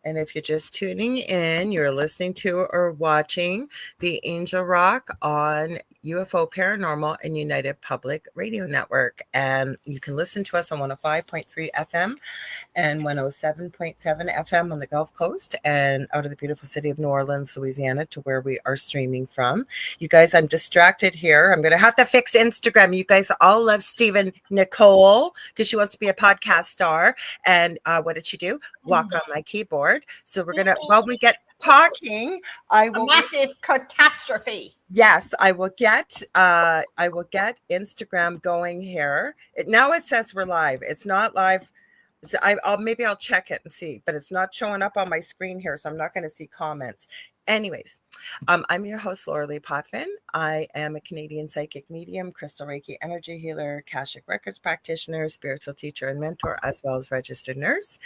And if you're just tuning in, you're listening to or watching the Angel Rock on UFO Paranormal and United Public Radio Network. And you can listen to us on 105.3 FM and 107.7 FM on the Gulf Coast and out of the beautiful city of New Orleans, Louisiana, to where we are streaming from. You guys, I'm distracted here. I'm going to have to fix Instagram. You guys all love Stephen Nicole because she wants to be a podcast star. And what did she do? Walk on my keyboard. So we're going to, while we get talking, I will... A massive catastrophe. Yes, I will get Instagram going here. Now it says we're live. It's not live. So I'll check it and see, but it's not showing up on my screen here, so I'm not going to see comments. Anyways, I'm your host, Lorilei Potvin. I am a Canadian psychic medium, crystal Reiki energy healer, Akashic Records practitioner, spiritual teacher and mentor, as well as registered nurse.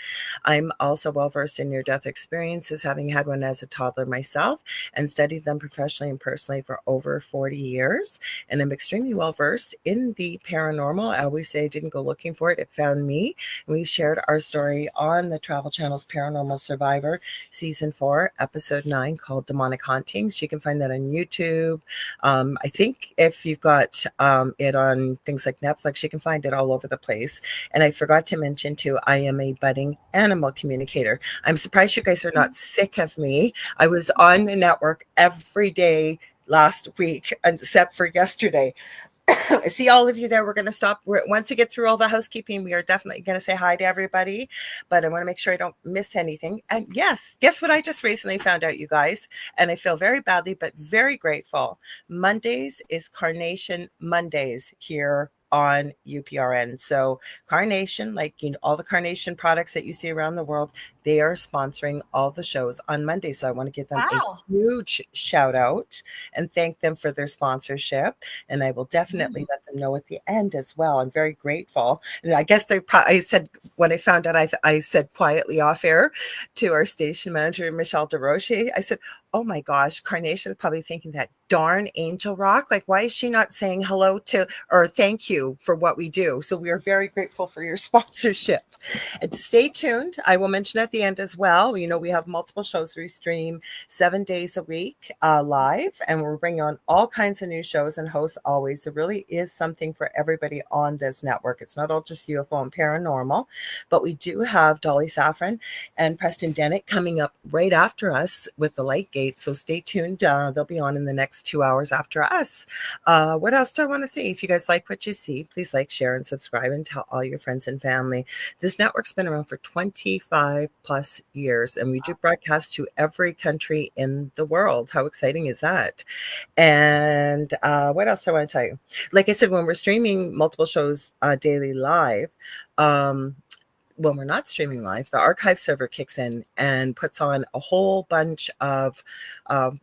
I'm also well-versed in near-death experiences, having had one as a toddler myself and studied them professionally and personally for over 40 years. And I'm extremely well-versed in the paranormal. I always say I didn't go looking for it. It found me. And we've shared our story on the Travel Channel's Paranormal Survivor, Season 4, Episode 9, called Demonic Hauntings. You can find that on YouTube. I think if you've got it on things like Netflix, you can find it all over the place. And I forgot to mention too, I am a budding animal communicator. I'm surprised you guys are not sick of me. I was on the network every day last week, except for yesterday. I see all of you there. We're going to stop. Once we get through all the housekeeping, we are definitely going to say hi to everybody, but I want to make sure I don't miss anything. And yes, guess what I just recently found out, you guys? And I feel very badly, but very grateful. Mondays is Carnation Mondays here on UPRN. So Carnation, like all the Carnation products that you see around the world, they are sponsoring all the shows on Monday. So I want to give them a huge shout out and thank them for their sponsorship. And I will definitely let them know at the end as well. I'm very grateful. And I guess I said, when I found out, I said quietly off air to our station manager, Michelle DeRoche, I said, oh my gosh, Carnation is probably thinking that darn Angel Rock. Like, why is she not saying hello to or thank you for what we do? So we are very grateful for your sponsorship. And stay tuned. I will mention at the end as well. We have multiple shows we stream 7 days a week live, and we're bringing on all kinds of new shows and hosts always. There really is something for everybody on this network. It's not all just UFO and paranormal, but we do have Dolly Saffron and Preston Dennett coming up right after us with the Light Gate. So stay tuned. They'll be on in the next 2 hours after us. What else do I want to say? If you guys like what you see, please like, share, and subscribe, and tell all your friends and family. This network's been around for 25 plus years, and we do broadcast to every country in the world. How exciting is that? And what else do I want to tell you? Like I said, when we're streaming multiple shows daily live, when we're not streaming live, the archive server kicks in and puts on a whole bunch of,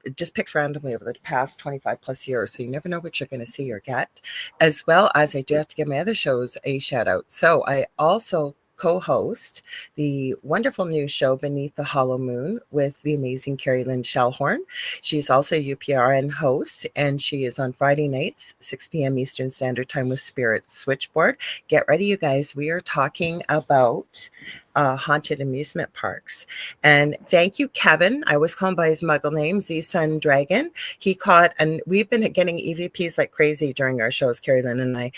it just picks randomly over the past 25 plus years. So you never know what you're going to see or get, as well as I do have to give my other shows a shout out. So I also co-host the wonderful new show Beneath the Hollow Moon with the amazing Carrie Lynn Shellhorn. She's also a UPRN host, and she is on Friday nights, 6 p.m. Eastern Standard Time with Spirit Switchboard. Get ready, you guys. We are talking about haunted amusement parks. And thank you, Kevin. I always call him by his muggle name, Z-Sun Dragon. He caught, and we've been getting EVPs like crazy during our shows, Carrie Lynn and I.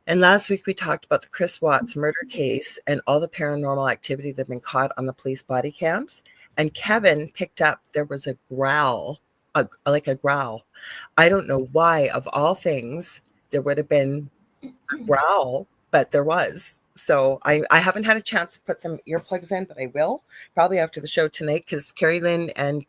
And last week we talked about the Chris Watts murder case and all the paranormal activity that had been caught on the police body cams. And Kevin picked up, there was a growl, like a growl. I don't know why, of all things, there would have been a growl, but there was. So I haven't had a chance to put some earplugs in, but I will probably after the show tonight, because Carrie Lynn and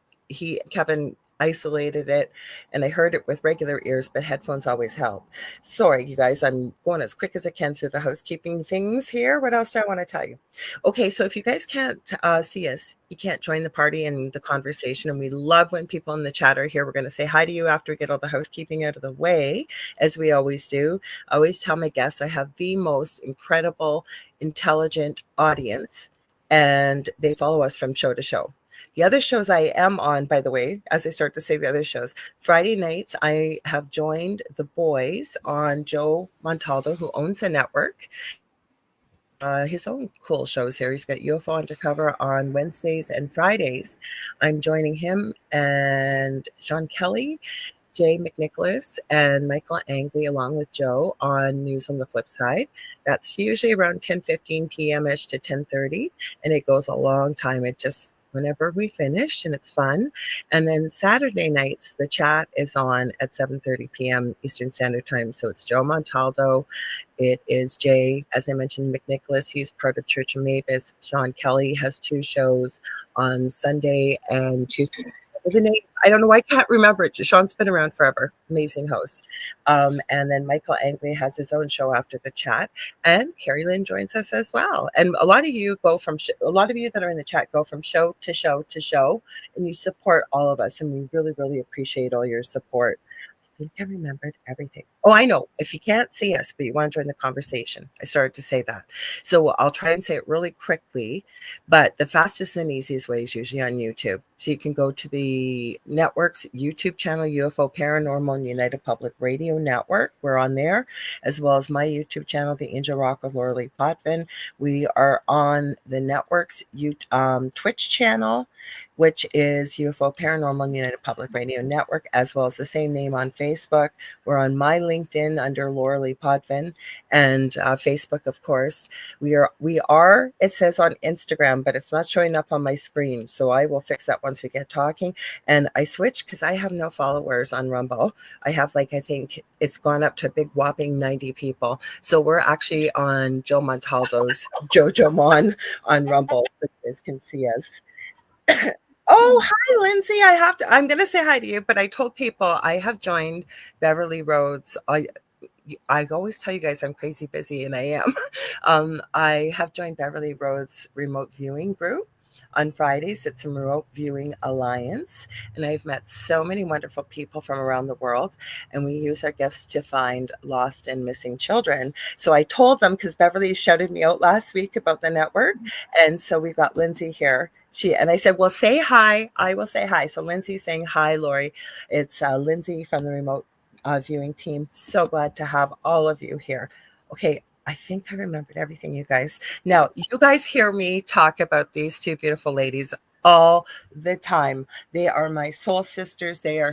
Kevin isolated it, and I heard it with regular ears, but headphones always help. Sorry, you guys, I'm going as quick as I can through the housekeeping things here. What else do I want to tell you? Okay, so if you guys can't see us, you can't join the party and the conversation, and we love when people in the chat are here. We're going to say hi to you after we get all the housekeeping out of the way, as we always do. I always tell my guests I have the most incredible, intelligent audience, and they follow us from show to show. The other shows I am on, by the way, as I start to say the other shows, Friday nights, I have joined the boys on Joe Montaldo, who owns a network. his own cool shows here. He's got UFO Undercover on Wednesdays and Fridays. I'm joining him and Sean Kelly, Jay McNicholas, and Michael Angley, along with Joe, on News on the Flip Side. That's usually around 10:15 p.m.-ish to 10:30, and it goes a long time. It just whenever we finish, and it's fun. And then Saturday nights, the chat is on at 7:30 p.m. Eastern Standard Time. So it's Joe Montaldo. It is Jay, as I mentioned, McNicholas. He's part of Church of Mavis. Sean Kelly has two shows on Sunday and Tuesday. The name, I don't know why I can't remember it. Sean's been around forever. Amazing host. And then Michael Angley has his own show after the chat. And Carrie Lynn joins us as well. And a lot of you a lot of you that are in the chat go from show to show to show, and you support all of us. And we really, really appreciate all your support. I think I remembered everything. Oh, I know. If you can't see us, but you want to join the conversation, I started to say that. So I'll try and say it really quickly, but the fastest and easiest way is usually on YouTube. So you can go to the network's YouTube channel, UFO Paranormal and United Public Radio Network. We're on there, as well as my YouTube channel, The Angel Rock with Lorilei Potvin. We are on the network's Twitch channel, which is UFO Paranormal and United Public Radio Network, as well as the same name on Facebook. We're on my LinkedIn under Lorilei Potvin, and Facebook, of course. We are, it says on Instagram, but it's not showing up on my screen. So I will fix that once we get talking. And I switched because I have no followers on Rumble. I have I think it's gone up to a big whopping 90 people. So we're actually on Joe Montaldo's Jojo Mon on Rumble, so you guys can see us. Oh, hi, Lindsay. I'm going to say hi to you, but I told people I have joined Beverly Rhodes. I always tell you guys I'm crazy busy, and I am. I have joined Beverly Rhodes remote viewing group on Fridays. It's a remote viewing alliance, and I've met so many wonderful people from around the world, and we use our gifts to find lost and missing children. So I told them, because Beverly shouted me out last week about the network, and so we got Lindsay here. And I said, well, say hi. I will say hi. So Lindsay's saying hi, Lori. It's Lindsay from the remote viewing team. So glad to have all of you here. Okay, I think I remembered everything, you guys. Now, you guys hear me talk about these two beautiful ladies all the time. They are my soul sisters. They are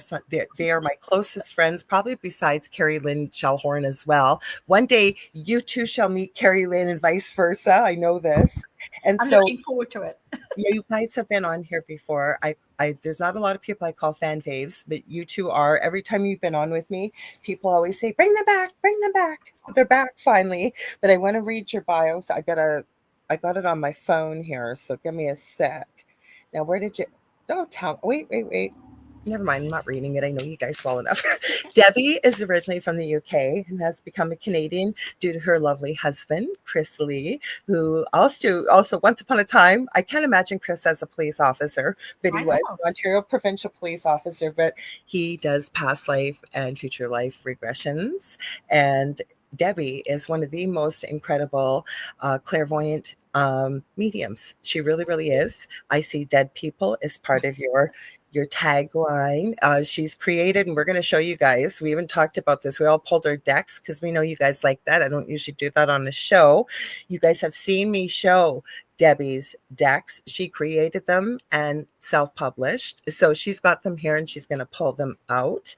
my closest friends, probably besides Carrie Lynn Shellhorn as well. One day, you two shall meet Carrie Lynn and vice versa. I know this. And I'm so looking forward to it. yeah, you guys have been on here before. There's not a lot of people I call fan faves, but you two are. Every time you've been on with me, people always say, bring them back, bring them back. They're back finally. But I want to read your bio. So I got it on my phone here. So give me a sec. Now, where did you, oh, wait. Never mind, I'm not reading it. I know you guys well enough. Debbie is originally from the UK and has become a Canadian due to her lovely husband, Chris Leigh, who also once upon a time, I can't imagine Chris as a police officer, but he was an Ontario provincial police officer, but he does past life and future life regressions. And Debbie is one of the most incredible clairvoyant mediums. She really, really is. I see dead people as part of your tagline. She's created, and we're going to show you guys. We even talked about this. We all pulled our decks because we know you guys like that. I don't usually do that on the show. You guys have seen me show Debbie's decks. She created them and self-published. So she's got them here and she's going to pull them out.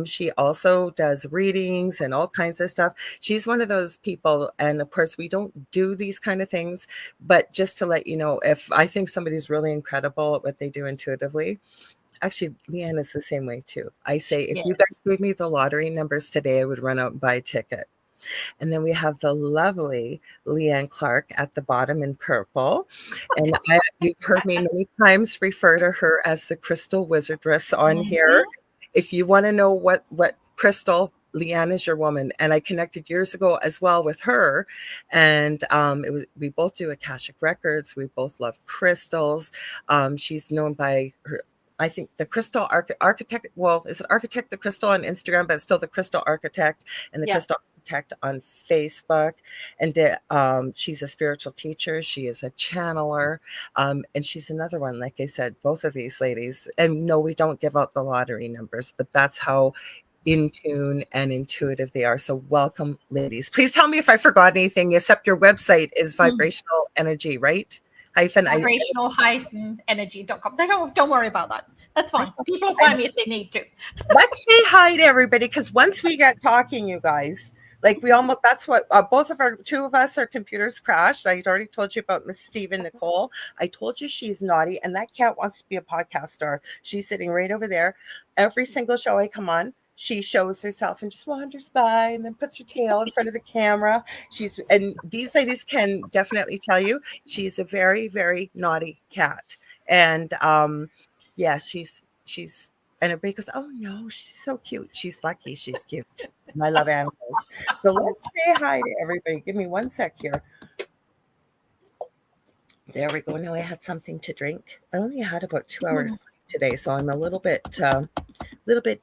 She also does readings and all kinds of stuff. She's one of those people. And of course, we don't do these kind of things, but just to let you know, if I think somebody's really incredible at what they do intuitively, actually, Leanne is the same way too. I say, if you guys gave me the lottery numbers today, I would run out and buy a ticket. And then we have the lovely Leanne Clark at the bottom in purple. And you've heard me many times refer to her as the Crystal Wizardress on here. If you want to know what crystal, Leanne is your woman. And I connected years ago as well with her. And we both do Akashic Records. We both love crystals. She's known by her, I think, the Crystal Architect. Well, is it Architect the Crystal on Instagram, but it's still the Crystal Architect and the Crystal Architect on Facebook. And she's a spiritual teacher. She is a channeler. And she's another one, like I said, both of these ladies. And no, we don't give out the lottery numbers, but that's how in tune and intuitive they are. So welcome, ladies. Please tell me if I forgot anything, except your website is vibrational energy, right? Vibrational-energy.com. Don't worry about that. That's fine. People will find me if they need to. Let's say hi to everybody, because once we get talking, you guys, like we almost, that's what two of us, our computers crashed. I already told you about Miss Stephen Nicole. I told you she's naughty, and that cat wants to be a podcast star. She's sitting right over there. Every single show I come on, she shows herself and just wanders by and then puts her tail in front of the camera. And these ladies can definitely tell you she's a very, very naughty cat. And yeah, she's and everybody goes, oh no, she's so cute. She's lucky. She's cute. And I love animals. So let's say hi to everybody. Give me 1 sec here. There we go. Now I had something to drink. I only had about 2 hours today, so I'm a little bit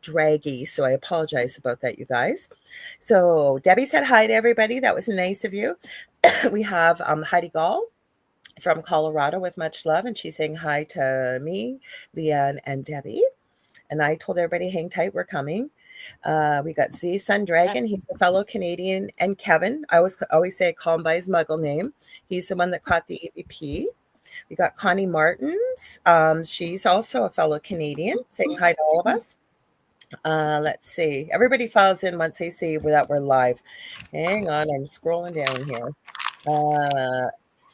draggy. So I apologize about that, you guys. So Debbie said hi to everybody. That was nice of you. We have Heidi Gall from Colorado with much love, and she's saying hi to me, Leanne, and Debbie. And I told everybody, hang tight, we're coming. We got Z Sun Dragon. He's a fellow Canadian. And Kevin, I always say I call him by his muggle name. He's the one that caught the EVP. We got Connie Martins. She's also a fellow Canadian, saying hi to all of us. Let's see. Everybody files in once they see that we're live. Hang on, I'm scrolling down here.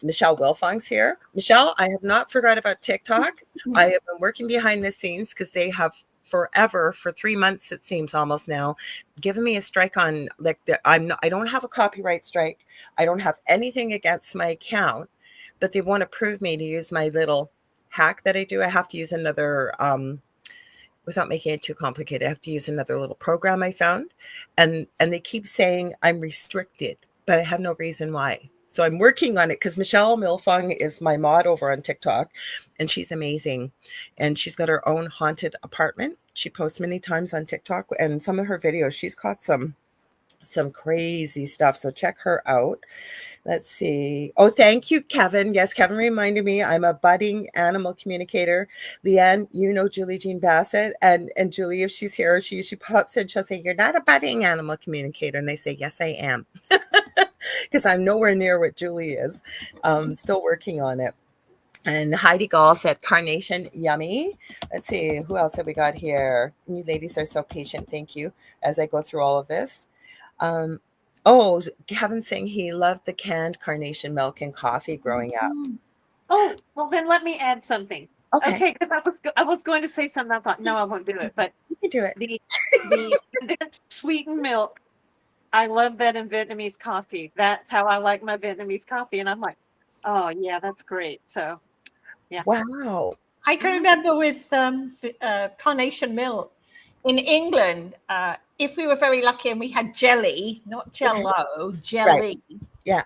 Michelle Wilfong's here. Michelle, I have not forgot about TikTok. I have been working behind the scenes because they have forever, for 3 months, it seems almost now, given me a strike on, like, I don't have a copyright strike. I don't have anything against my account, but they want to prove me to use my little hack that I do. I have to use another, without making it too complicated, I have to use another little program I found. And they keep saying I'm restricted, but I have no reason why. So I'm working on it because Michelle Milfong is my mod over on TikTok, and she's amazing. And she's got her own haunted apartment. She posts many times on TikTok, and some of her videos, she's caught some crazy stuff. So check her out. Let's see. Oh, thank you, Kevin. Yes, Kevin reminded me I'm a budding animal communicator. Leanne, you know Julie Jean Bassett. And Julie, if she's here, she usually pops in, she'll say, you're not a budding animal communicator. And I say, yes, I am. Because I'm nowhere near what Julie is. Still working on it. And Heidi Gall said, carnation, yummy. Let's see, who else have we got here? You ladies are so patient. Thank you as I go through all of this. Oh, Kevin's saying he loved the canned carnation milk and coffee growing up. Oh, well, then let me add something. Okay, because I was going to say something. I thought, no, I won't do it. But you can do it. The condensed sweetened milk, I love that in Vietnamese coffee. That's how I like my Vietnamese coffee. And I'm like, oh, yeah, that's great. So, yeah. Wow. I can remember with carnation milk in England, if we were very lucky and we had jelly, not jello, jelly. Right. Yeah.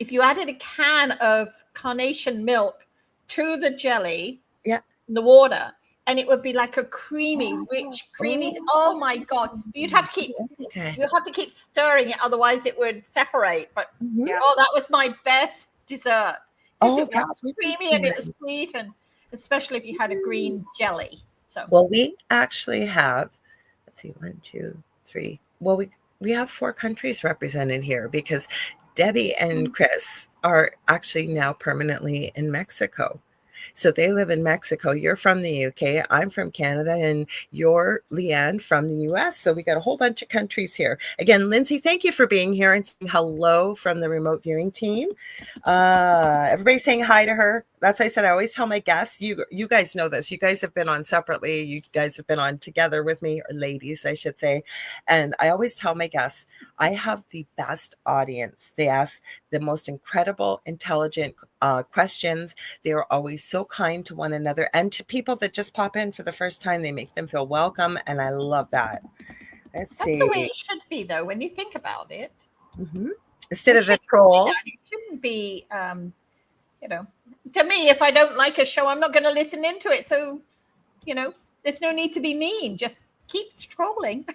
If you added a can of carnation milk to the jelly, the water, and it would be like a creamy, rich, creamy. Oh my God! You'd have to keep stirring it, otherwise it would separate. But that was my best dessert. It was creamy and it was sweet, and especially if you had a green jelly. So well, we actually have. Let's see, 1, 2, 3. Well, we have 4 countries represented here because Debbie and Chris are actually now permanently in Mexico. So they live in Mexico. You're from the UK. I'm from Canada, and you're, Leanne, from the US. So we got a whole bunch of countries here. Again, Lindsay, thank you for being here and saying hello from the remote viewing team. Everybody's saying hi to her. That's why I said I always tell my guests, you guys know this. You guys have been on separately. You guys have been on together with me, or ladies, I should say. And I always tell my guests, I have the best audience. They ask the most incredible, intelligent questions. They are always so kind to one another, and to people that just pop in for the first time, they make them feel welcome. And I love that. That's the way it should be, though, when you think about it. Mm-hmm. Instead of the trolls. It shouldn't be, to me, if I don't like a show, I'm not going to listen into it. So, there's no need to be mean. Just keep trolling.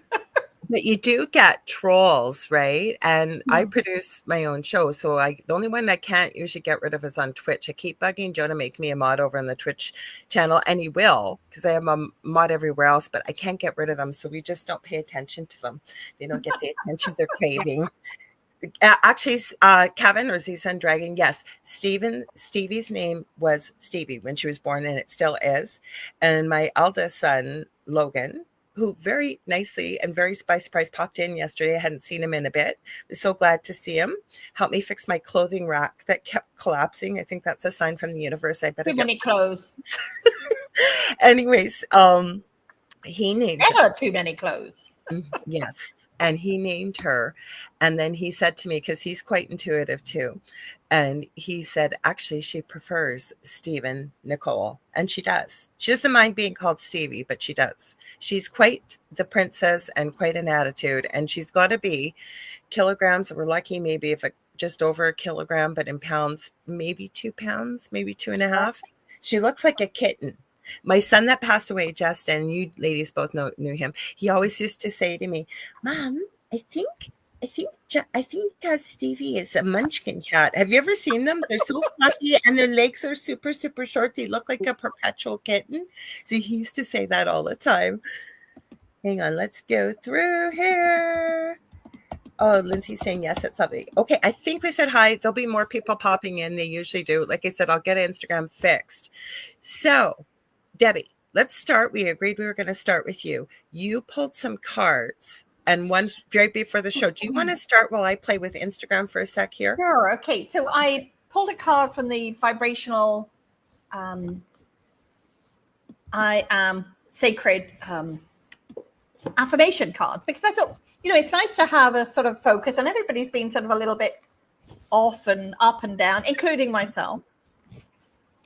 But you do get trolls, right? And I produce my own show. So the only one I can't usually get rid of is on Twitch. I keep bugging Joe to make me a mod over on the Twitch channel, and he will, because I am a mod everywhere else, but I can't get rid of them. So we just don't pay attention to them. They don't get the attention they're craving. Actually, Kevin or Z-Sun Dragon, yes, Stevie's name was Stevie when she was born, and it still is. And my eldest son, Logan, who very nicely and very by surprise popped in yesterday. I hadn't seen him in a bit. I was so glad to see him. Helped me fix my clothing rack that kept collapsing. I think that's a sign from the universe. I better Too many clothes. Anyways, he named too many clothes. Yes. And he named her. And then he said to me, because he's quite intuitive too. And he said, actually, she prefers Stephen Nicole. And she does. She doesn't mind being called Stevie, but she does. She's quite the princess and quite an attitude. And she's got to be kilograms. We're lucky maybe if just over a kilogram, but in pounds, maybe 2 pounds, maybe 2.5. She looks like a kitten. My son that passed away, Justin, you ladies both knew him. He always used to say to me, Mom, I think Stevie is a munchkin cat. Have you ever seen them? They're so fluffy and their legs are super, super short. They look like a perpetual kitten. So he used to say that all the time. Hang on, let's go through here. Oh, Lindsay's saying yes, it's lovely. Okay, I think we said hi. There'll be more people popping in. They usually do. Like I said, I'll get Instagram fixed. So, Debbie, let's start. We agreed we were going to start with you. You pulled some cards and one right before the show. Do you want to start while I play with Instagram for a sec here? Sure. Okay. So I pulled a card from the vibrational I am sacred affirmation cards, because I thought, it's nice to have a sort of focus, and everybody's been sort of a little bit off and up and down, including myself.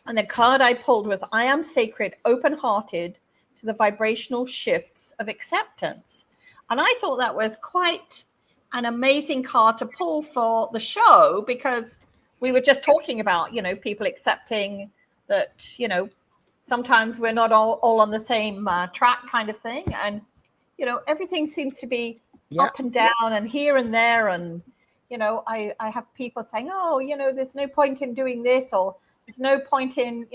And the card I pulled was, I am sacred, open-hearted to the vibrational shifts of acceptance. And I thought that was quite an amazing card to pull for the show, because we were just talking about, people accepting that, sometimes we're not all on the same track kind of thing. And, everything seems to be up and down and here and there. And, I have people saying, oh, there's no point in doing this, or there's no point in,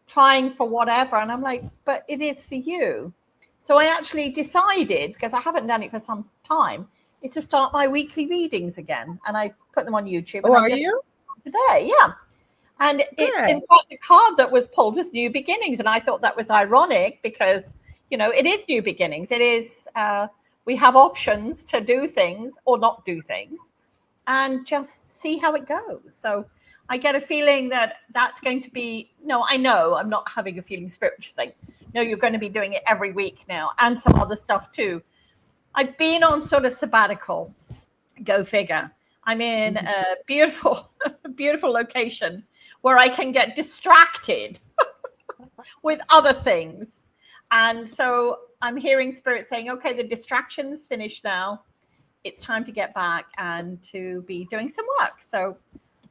trying for whatever. And I'm like, but it is for you. So I actually decided, because I haven't done it for some time, is to start my weekly readings again. And I put them on YouTube. Oh, are you? Today, yeah. And in fact, the card that was pulled was New Beginnings. And I thought that was ironic because, it is new beginnings. It is, we have options to do things or not do things and just see how it goes. So I get a feeling that that's going to be, I know I'm not having a feeling spiritual thing. No, you're going to be doing it every week now, and some other stuff too. I've been on sort of sabbatical, go figure. I'm in a beautiful, beautiful location where I can get distracted with other things. And so I'm hearing spirit saying, okay, the distraction's finished now. It's time to get back and to be doing some work. So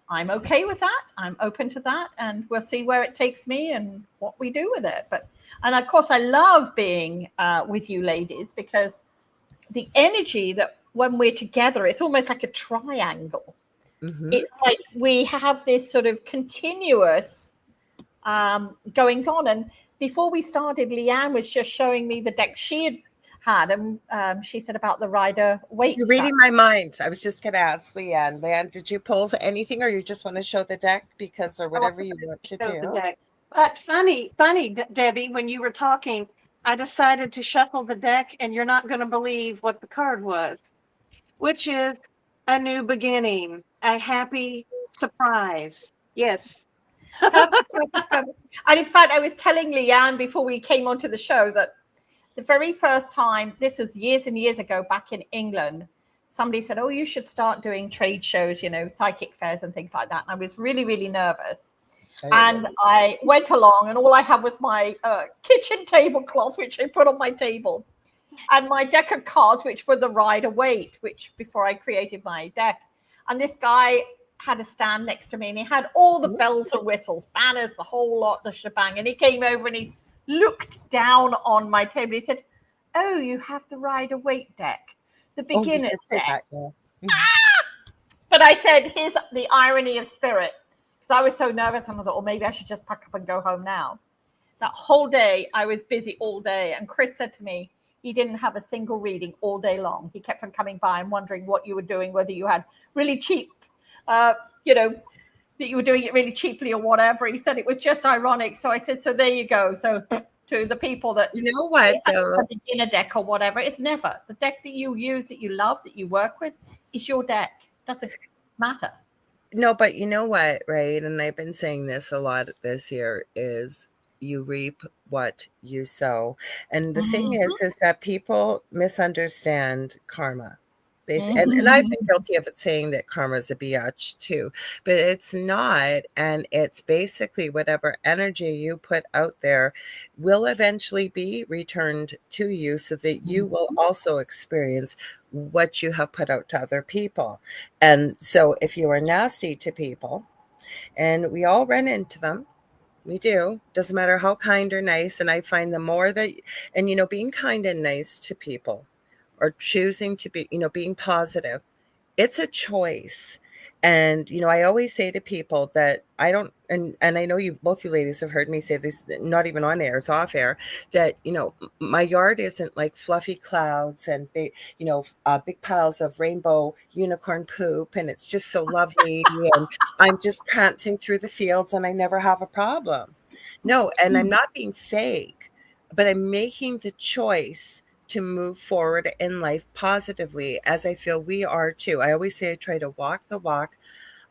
I'm okay with that. I'm open to that, and we'll see where it takes me and what we do with it. And of course, I love being with you ladies, because the energy that when we're together, it's almost like a triangle. Mm-hmm. It's like we have this sort of continuous going on. And before we started, Leanne was just showing me the deck she had, and she said about the Rider Waite. You're reading my mind. I was just going to ask Leanne. Leanne, did you pull anything, or you just want to show the deck or whatever you want to do? But funny, Debbie, when you were talking, I decided to shuffle the deck, and you're not going to believe what the card was, which is a new beginning, a happy surprise. Yes. And in fact, I was telling Leanne before we came onto the show that the very first time, this was years and years ago back in England, somebody said, oh, you should start doing trade shows, psychic fairs and things like that. And I was really, really nervous. And I went along, and all I had was my kitchen tablecloth, which I put on my table, and my deck of cards, which were the Rider Waite, which before I created my deck. And this guy had a stand next to me, and he had all the bells and whistles, banners, the whole lot, the shebang. And he came over and he looked down on my table. He said, oh, you have the Rider Waite deck. the beginner's deck. Yeah. But I said, here's the irony of spirit. Because I was so nervous, and I thought, maybe I should just pack up and go home now. That whole day, I was busy all day. And Chris said to me, he didn't have a single reading all day long. He kept on coming by and wondering what you were doing, whether you had really cheap, that you were doing it really cheaply or whatever. He said it was just ironic. So I said, so there you go. So to the people that, you know what, though, a beginner deck or whatever, it's never. The deck that you use, that you love, that you work with, is your deck. Doesn't matter. No, but you know what, right? And I've been saying this a lot this year, is you reap what you sow. And the thing is that people misunderstand karma. And I've been guilty of it, saying that karma is a biatch too, but it's not. And it's basically whatever energy you put out there will eventually be returned to you, so that you will also experience what you have put out to other people. And so if you are nasty to people, and we all run into them, we do, doesn't matter how kind or nice. And I find the more that, and being kind and nice to people, or choosing to be, being positive, it's a choice. And, I always say to people that I don't, and I know both you ladies have heard me say this, not even on air, it's off air, that, my yard isn't like fluffy clouds and big, big piles of rainbow unicorn poop. And it's just so lovely. And I'm just prancing through the fields and I never have a problem. No. And I'm not being fake, but I'm making the choice to move forward in life positively, as I feel we are too. I always say I try to walk the walk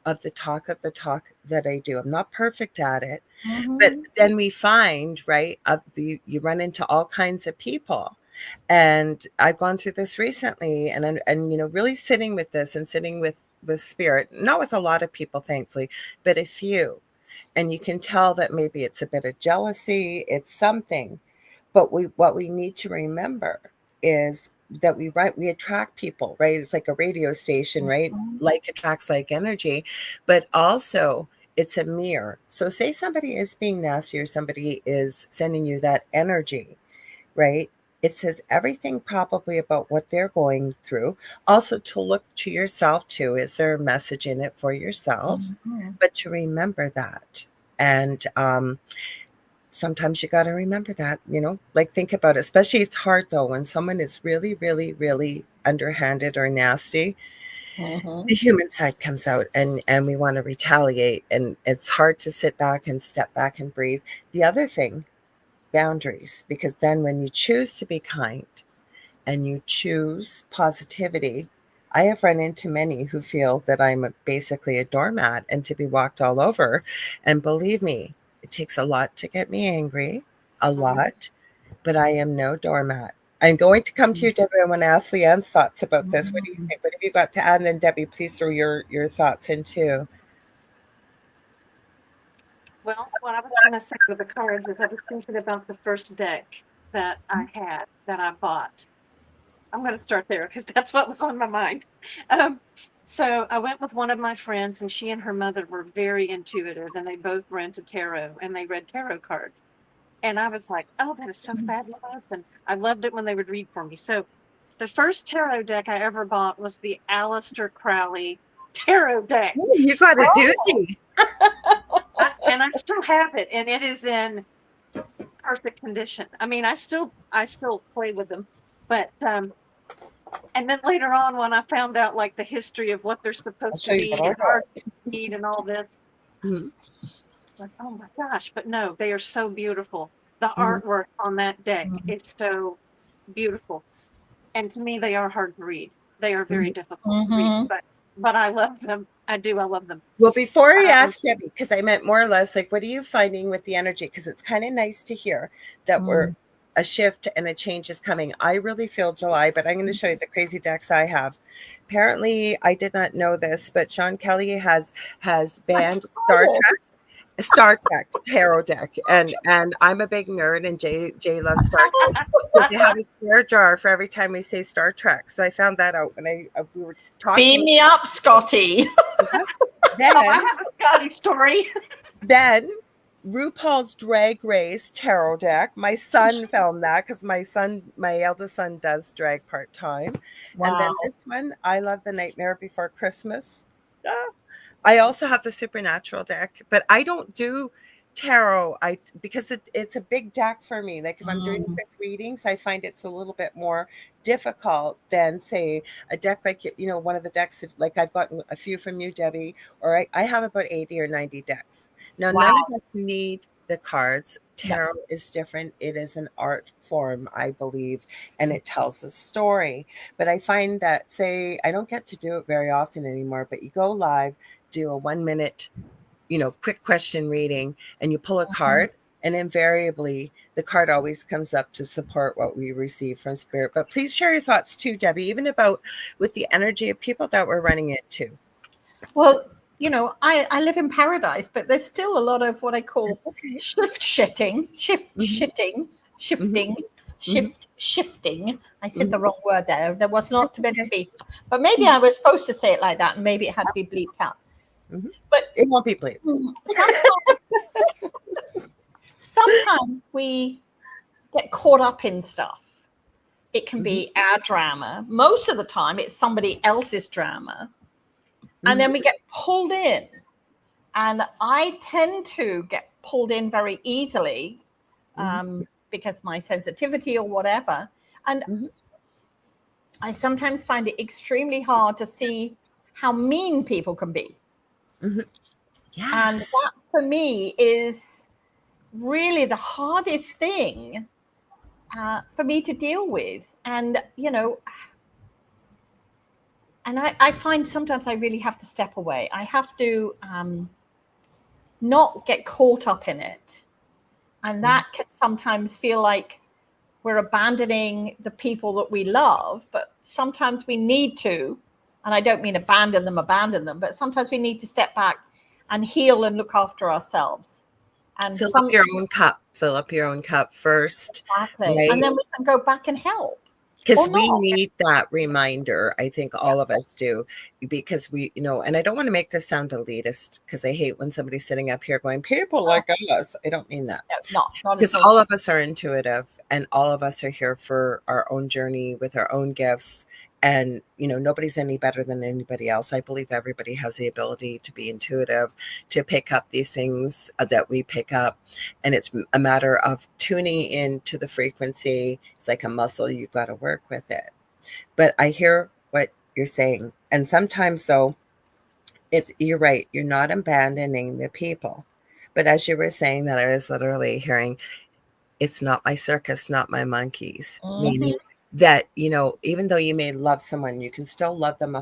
of the talk that I do. I'm not perfect at it, but then we find, right, you run into all kinds of people. And I've gone through this recently, and really sitting with this and sitting with spirit, not with a lot of people, thankfully, but a few. And you can tell that maybe it's a bit of jealousy, it's something. But what we need to remember is that we attract people, right? It's like a radio station, right? Like attracts like energy, but also it's a mirror. So say somebody is being nasty, or somebody is sending you that energy, right? It says everything probably about what they're going through. Also to look to yourself too. Is there a message in it for yourself? But to remember that. And, sometimes you got to remember that, like think about it. Especially it's hard though, when someone is really, really, really underhanded or nasty, the human side comes out, and we want to retaliate. And it's hard to sit back and step back and breathe. The other thing, boundaries, because then when you choose to be kind and you choose positivity, I have run into many who feel that I'm basically a doormat and to be walked all over. And believe me, it takes a lot to get me angry, a lot, but I am no doormat. I'm going to come to you, Debbie. I want to ask Leanne's thoughts about this. What do you think? What have you got to add? And then Debbie, please throw your thoughts in too. Well, what I was going to say with the cards is I was thinking about the first deck that I had, that I bought. I'm going to start there because that's what was on my mind. So I went with one of my friends, and she and her mother were very intuitive, and they both were into tarot, and they read tarot cards. And I was like, oh, that is so fabulous. And I loved it when they would read for me. So the first tarot deck I ever bought was the Aleister Crowley tarot deck. Ooh, you got a doozy. And I still have it, and it is in perfect condition. I mean, I still play with them, but and then later on, when I found out like the history of what they're supposed to be and art need and all this, like, oh my gosh! But no, they are so beautiful. The artwork on that deck is so beautiful, and to me, they are hard to read. They are very difficult to read, but I love them. I do. I love them. Well, before I ask Debbie, because I meant more or less like, what are you finding with the energy? Because it's kind of nice to hear that we're a shift and a change is coming. I really feel July, but I'm going to show you the crazy decks I have. Apparently, I did not know this, but Sean Kelly has banned Star Trek tarot deck, and I'm a big nerd, and Jay loves Star Trek. So they have a spare jar for every time we say Star Trek. So I found that out when we were talking. Beam me up, Scotty. Then, I have a Scotty story. Then RuPaul's Drag Race tarot deck. My son found that because my eldest son does drag part-time. Wow. And then this one, I love the Nightmare Before Christmas. I also have the Supernatural deck, but I don't do tarot because it's a big deck for me. Like if I'm doing quick readings, I find it's a little bit more difficult than say a deck like one of the decks like I've gotten a few from you, Debbie, or I have about 80 or 90 decks. Now none of us need the cards. Tarot is different. It is an art form, I believe, and it tells a story. But I find that, say, I don't get to do it very often anymore, but you go live, do a 1 minute quick question reading, and you pull a card, and invariably the card always comes up to support what we receive from spirit. But please share your thoughts too, Debbie, even about with the energy of people that we're running into. Well, I live in paradise, but there's still a lot of what I call shifting. I said the wrong word there. There was not meant to be, but maybe I was supposed to say it like that, and maybe it had to be bleeped out. But it won't be bleeped. Sometimes we get caught up in stuff. It can be our drama. Most of the time, it's somebody else's drama. And then we get pulled in. And I tend to get pulled in very easily because my sensitivity or whatever. And I sometimes find it extremely hard to see how mean people can be. Yes. And that for me is really the hardest thing for me to deal with. And, and I find sometimes I really have to step away. I have to not get caught up in it. And that can sometimes feel like we're abandoning the people that we love, but sometimes we need to, and I don't mean abandon them, but sometimes we need to step back and heal and look after ourselves. And fill up your own cup first. Exactly. Right? And then we can go back and help. Because we need that reminder. I think all of us do, because we, and I don't want to make this sound elitist, because I hate when somebody's sitting up here going, people like us. I don't mean that. No, not because all of us are intuitive, and all of us are here for our own journey with our own gifts. And, nobody's any better than anybody else. I believe everybody has the ability to be intuitive, to pick up these things that we pick up. And it's a matter of tuning into the frequency. It's like a muscle. You've got to work with it. But I hear what you're saying. And sometimes, though, you're right. You're not abandoning the people. But as you were saying that, I was literally hearing, it's not my circus, not my monkeys. Meaning that, even though you may love someone, you can still love them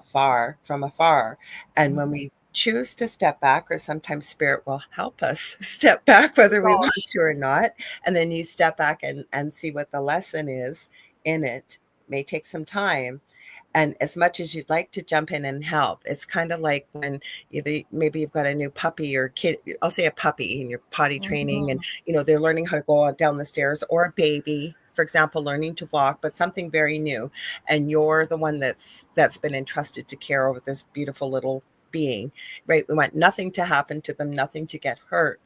from afar. And when we choose to step back, or sometimes spirit will help us step back, whether we want to or not. And then you step back and see what the lesson is in it. May take some time. And as much as you'd like to jump in and help, it's kind of like when maybe you've got a new puppy or kid, I'll say a puppy, and you're potty training, and they're learning how to go down the stairs, or a baby, for example, learning to walk, but something very new. And you're the one that's been entrusted to care over this beautiful little being, right? We want nothing to happen to them, nothing to get hurt.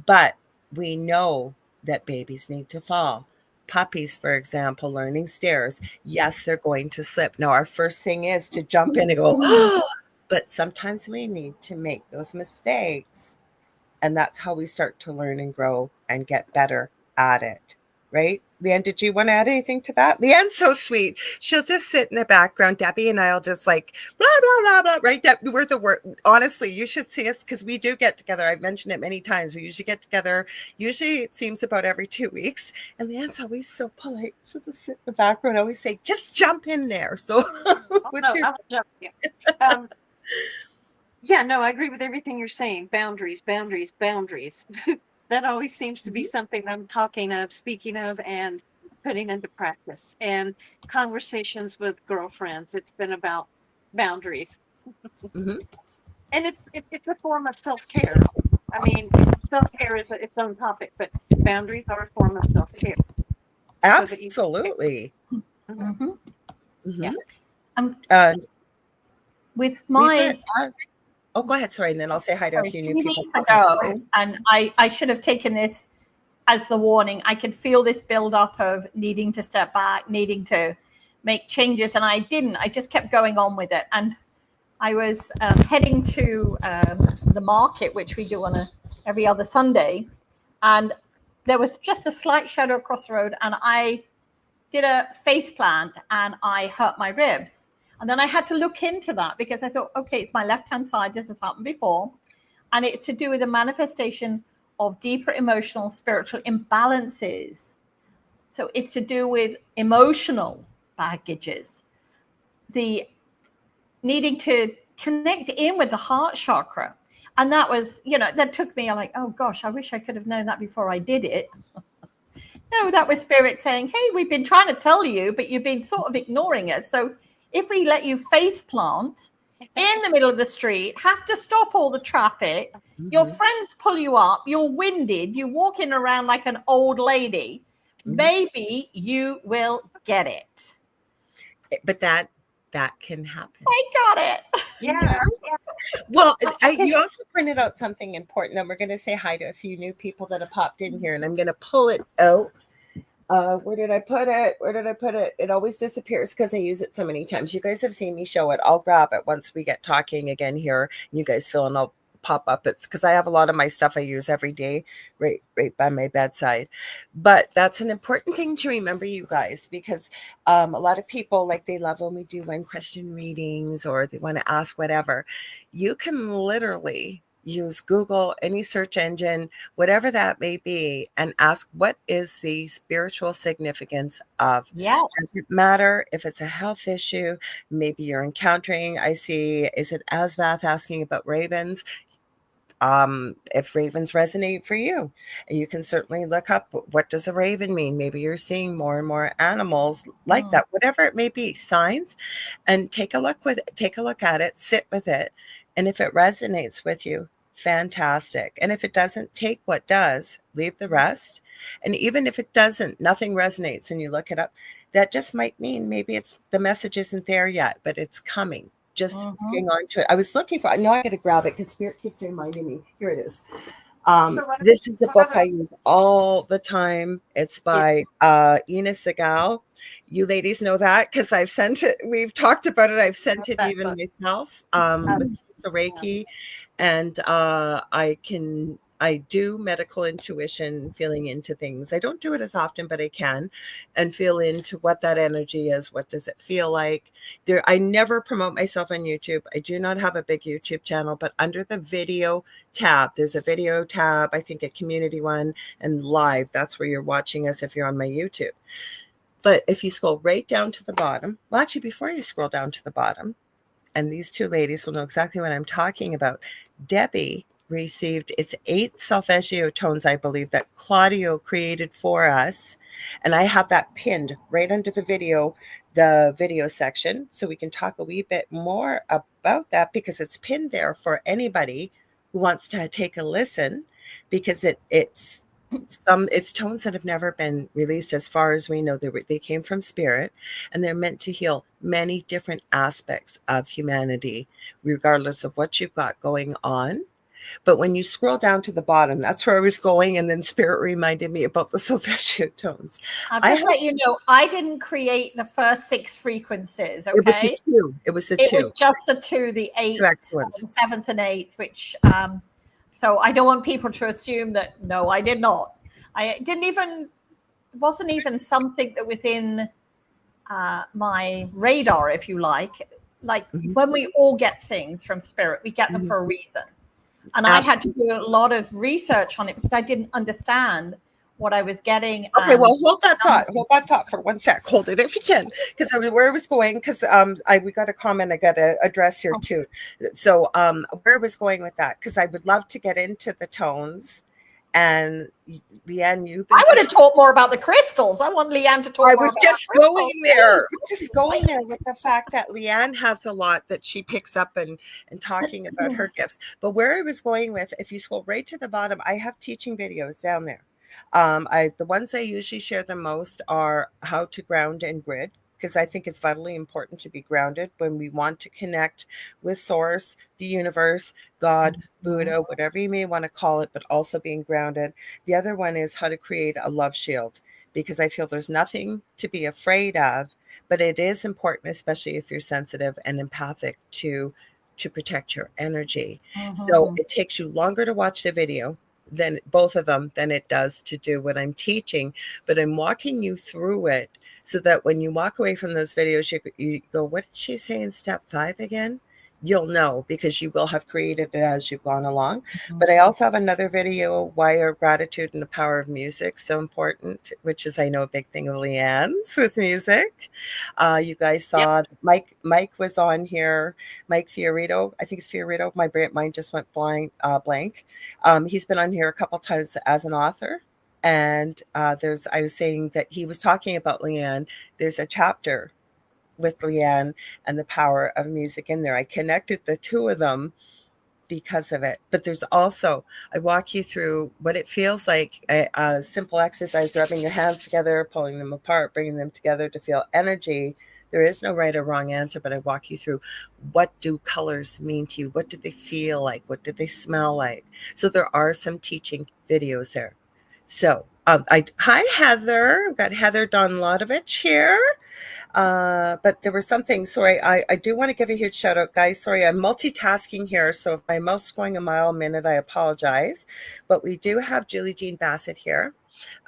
But we know that babies need to fall. Puppies, for example, learning stairs. Yes, they're going to slip. Now, our first thing is to jump in and go, but sometimes we need to make those mistakes. And that's how we start to learn and grow and get better at it. Right? Leanne, did you want to add anything to that? Leanne's so sweet. She'll just sit in the background. Debbie and I'll just like, blah, blah, blah, blah, right? We're the word. Honestly, you should see us, because we do get together. I've mentioned it many times. We usually get together. Usually it seems about every 2 weeks. And Leanne's always so polite. She'll just sit in the background. I always say, just jump in there. So I'll jump in. Yeah, no, I agree with everything you're saying. Boundaries. That always seems to be something I'm speaking of, and putting into practice. And conversations with girlfriends, it's been about boundaries. And it's a form of self-care. I mean, self-care is its own topic, but boundaries are a form of self-care. Absolutely. Yeah. And with my Oh, go ahead. Sorry. And then I'll say hi to a few new people. Ago, and I should have taken this as the warning. I could feel this build up of needing to step back, needing to make changes. And I didn't. I just kept going on with it. And I was heading to the market, which we do on every other Sunday. And there was just a slight shadow across the road. And I did a face plant and I hurt my ribs. And then I had to look into that because I thought, okay, it's my left-hand side. This has happened before. And it's to do with the manifestation of deeper emotional, spiritual imbalances. So it's to do with emotional baggages, the needing to connect in with the heart chakra. And that was, that took me, I'm like, oh gosh, I wish I could have known that before I did it. No, that was spirit saying, hey, we've been trying to tell you, but you've been sort of ignoring it. So if we let you face plant in the middle of the street, have to stop all the traffic, your friends pull you up, you're winded, you're walking around like an old lady, maybe you will get it. But that can happen. I got it. Yeah. Well, you also pointed out something important, and we're going to say hi to a few new people that have popped in here, and I'm going to pull it out. Where did I put it? It always disappears because I use it so many times. You guys have seen me show it. I'll grab it once we get talking again here. You guys feel, and I'll pop up. It's because I have a lot of my stuff I use every day right by my bedside. But that's an important thing to remember, you guys, because a lot of people, like, they love when we do one question readings or they want to ask whatever. You can literally use Google, any search engine, whatever that may be, and ask, what is the spiritual significance of? Yeah. Does it matter if it's a health issue? Maybe you're encountering, I see, is it Asvath asking about ravens? If ravens resonate for you, you can certainly look up, what does a raven mean? Maybe you're seeing more and more animals like that, whatever it may be, signs, and take a look at it, sit with it. And if it resonates with you, fantastic. And if it doesn't, take what does, leave the rest. And even if it doesn't, nothing resonates, and you look it up, that just might mean maybe it's the message isn't there yet, but it's coming. Just hang on to it. I was looking for, I know I got to grab it because Spirit keeps reminding me. Here it is. This is the book I use all the time. It's by Ina Segal. You ladies know that because I've sent it. We've talked about it. I've sent it even myself with the Reiki. And I do medical intuition, feeling into things. I don't do it as often, but I can, and feel into what that energy is. What does it feel like? I never promote myself on YouTube. I do not have a big YouTube channel, but under the video tab, there's a video tab, I think a community one, and live. That's where you're watching us if you're on my YouTube. But if you scroll right down to the bottom, well, actually, before you scroll down to the bottom, and these two ladies will know exactly what I'm talking about. Debbie received its 8 solfeggio tones, I believe, that Claudio created for us. And I have that pinned right under the video section. So we can talk a wee bit more about that because it's pinned there for anybody who wants to take a listen, because it's tones that have never been released as far as we know. They came from spirit, and they're meant to heal many different aspects of humanity, regardless of what you've got going on. But when you scroll down to the bottom, that's where I was going, and then spirit reminded me about the solfeggio tones. I'll just let you know, I didn't create the first 6 frequencies. Okay, it was the two. It was just the 2, the 8th, 7th, and 8th, which. So I don't want people to assume that, no, I did not. Wasn't even something that within my radar, if you like. Like when we all get things from spirit, we get them for a reason. And I had to do a lot of research on it because I didn't understand what I was getting. Okay, well, hold that thought for 1 sec. Hold it if you can, because where I was going, because we got a comment I got to address here too. So where I was going with that, because I would love to get into the tones. And Leanne, I would have talked more about the crystals. I want Leanne to talk. I was just going there, with the fact that Leanne has a lot that she picks up and talking about her gifts. But where I was going with, if you scroll right to the bottom, I have teaching videos down there. The ones I usually share the most are how to ground and grid, because I think it's vitally important to be grounded when we want to connect with source, the universe, God, Buddha, whatever you may want to call it, but also being grounded. The other one is how to create a love shield, because I feel there's nothing to be afraid of, but it is important, especially if you're sensitive and empathic, to protect your energy. So it takes you longer to watch the video than both of them than it does to do what I'm teaching, but I'm walking you through it so that when you walk away from those videos, you go, what did she say in step 5 again? You'll know, because you will have created it as you've gone along. But I also have another video, why are gratitude and the power of music so important, which is, I know, a big thing of Leanne's with music. You guys saw Mike was on here. Mike Fiorito, I think it's Fiorito. My mind just went blank. He's been on here a couple times as an author. And I was saying that he was talking about Leanne. There's a chapter with Leanne and the power of music in there. I connected the two of them because of it. But there's also, I walk you through what it feels like, a simple exercise, rubbing your hands together, pulling them apart, bringing them together to feel energy. There is no right or wrong answer, but I walk you through, what do colors mean to you? What do they feel like? What do they smell like? So there are some teaching videos there. So hi, Heather. I've got Heather Donlatovich here. But there was something, sorry, I do want to give a huge shout out, guys. Sorry, I'm multitasking here. So if my mouth's going a mile a minute, I apologize. But we do have Julie Jean Bassett here.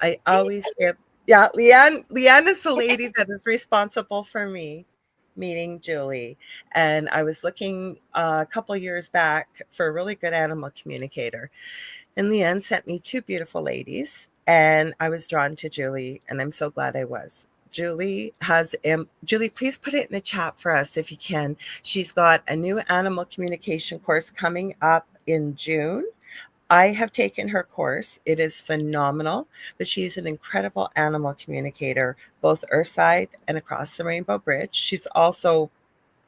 I always give, Leanne is the lady that is responsible for me meeting Julie. And I was looking a couple years back for a really good animal communicator. And Leanne sent me 2 beautiful ladies, and I was drawn to Julie, and I'm so glad I was. Julie, please put it in the chat for us if you can. She's got a new animal communication course coming up in June. I have taken her course. It is phenomenal, but she's an incredible animal communicator, both Earthside and across the Rainbow Bridge. She's also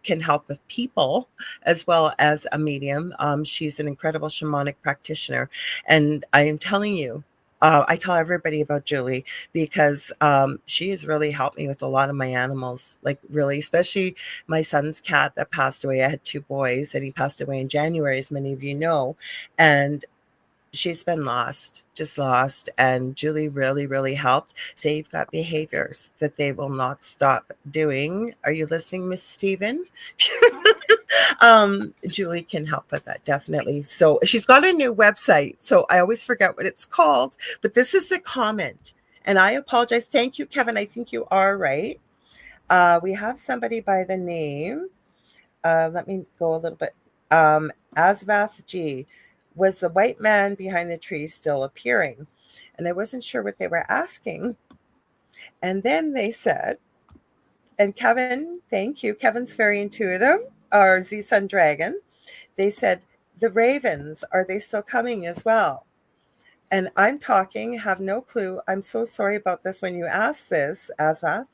can help with people as well as a medium. She's an incredible shamanic practitioner. And I am telling you, I tell everybody about Julie because she has really helped me with a lot of my animals, like really, especially my son's cat that passed away. I had 2 boys and he passed away in January, as many of you know. And she's been just lost. And Julie really, really helped. Say you've got behaviors that they will not stop doing. Are you listening, Miss Steven? Julie can help with that, definitely. So she's got a new website. So I always forget what it's called, but this is the comment. And I apologize. Thank you, Kevin. I think you are right. We have somebody by the name. Let me go a little bit. Asvath G. Was the white man behind the tree still appearing? And I wasn't sure what they were asking. And then they said, and Kevin, thank you. Kevin's very intuitive, our Z-Sun Dragon. They said, the ravens, are they still coming as well? And I'm talking, have no clue. I'm so sorry about this when you asked this, Asvath.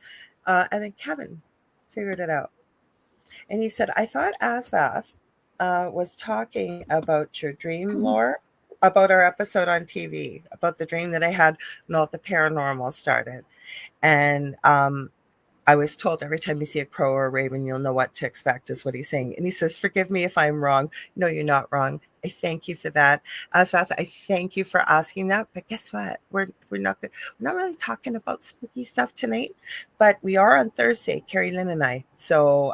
And then Kevin figured it out. And he said, I thought Asvath was talking about your dream lore, about our episode on TV, about the dream that I had when all the paranormal started. And I was told every time you see a crow or a raven, you'll know what to expect, is what he's saying. And he says, forgive me if I'm wrong. No, you're not wrong. I thank you for that. Asvath, I thank you for asking that. But guess what? We're not really talking about spooky stuff tonight, but we are on Thursday, Carrie Lynn and I. So,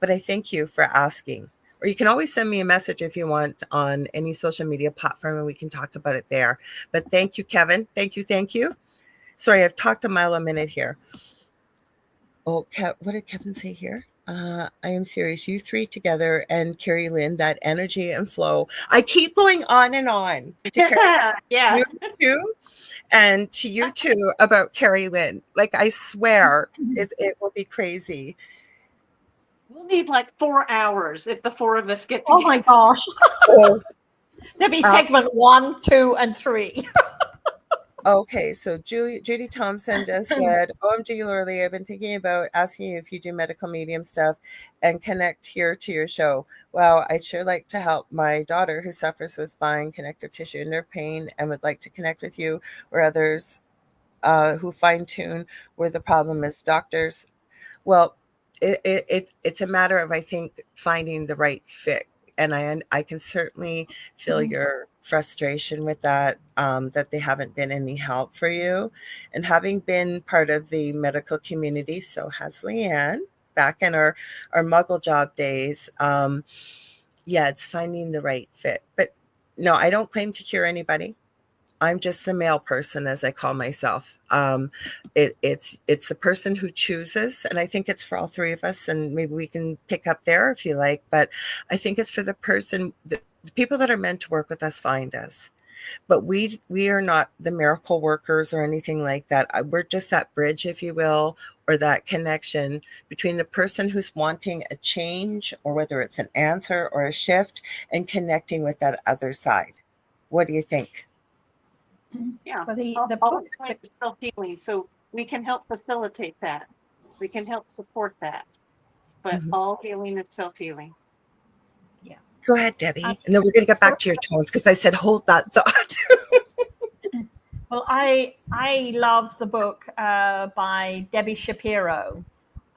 but I thank you for asking. Or you can always send me a message if you want on any social media platform, and we can talk about it there. But thank you, Kevin. Thank you. Thank you. Sorry, I've talked a mile a minute here. Oh, what did Kevin say here? I am serious. You 3 together and Carrie Lynn, that energy and flow. I keep going on and on to Carrie. Yeah. You too, and to you too about Carrie Lynn. Like, I swear it will be crazy. We'll need like 4 hours if the 4 of us get together. Oh my gosh. There'll be segment 1, 2, and 3. Okay, so Judy Thompson just said, OMG, Lorilei, I've been thinking about asking you if you do medical medium stuff and connect here to your show. Wow, I'd sure like to help my daughter who suffers with spine, connective tissue, and nerve pain, and would like to connect with you or others who fine-tune where the problem is. Doctors Well, it's a matter of, I think, finding the right fit. And I can certainly feel your frustration with that, that they haven't been any help for you. And having been part of the medical community, so has Leanne, back in our muggle job days. Yeah, it's finding the right fit. But no, I don't claim to cure anybody. I'm just the male person, as I call myself. It's a person who chooses, and I think it's for all three of us. And maybe we can pick up there if you like. But I think it's for the person, the people that are meant to work with us find us. But we are not the miracle workers or anything like that. We're just that bridge, if you will, or that connection between the person who's wanting a change, or whether it's an answer or a shift, and connecting with that other side. What do you think? Yeah, Well, the all book, kinds of self-healing. So we can help facilitate that. We can help support that. But all healing is self-healing. yeah. Go ahead, Debbie. And then we're going to get back to your tones, because I said hold that thought. Well, I love the book by Debbie Shapiro.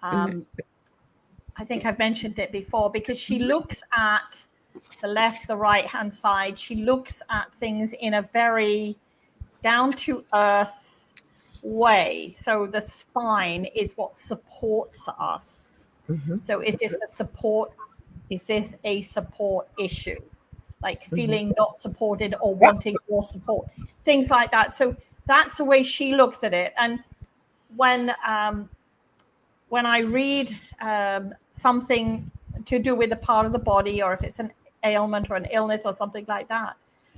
I think I've mentioned it before, because she looks at the left, the right-hand side. She looks at things in a very down-to-earth way. So the spine is what supports us. So is this a support? Is this a support issue? Like feeling not supported or wanting more support, things like that. So that's the way she looks at it. And when I read something to do with a part of the body, or if it's an ailment or an illness or something like that,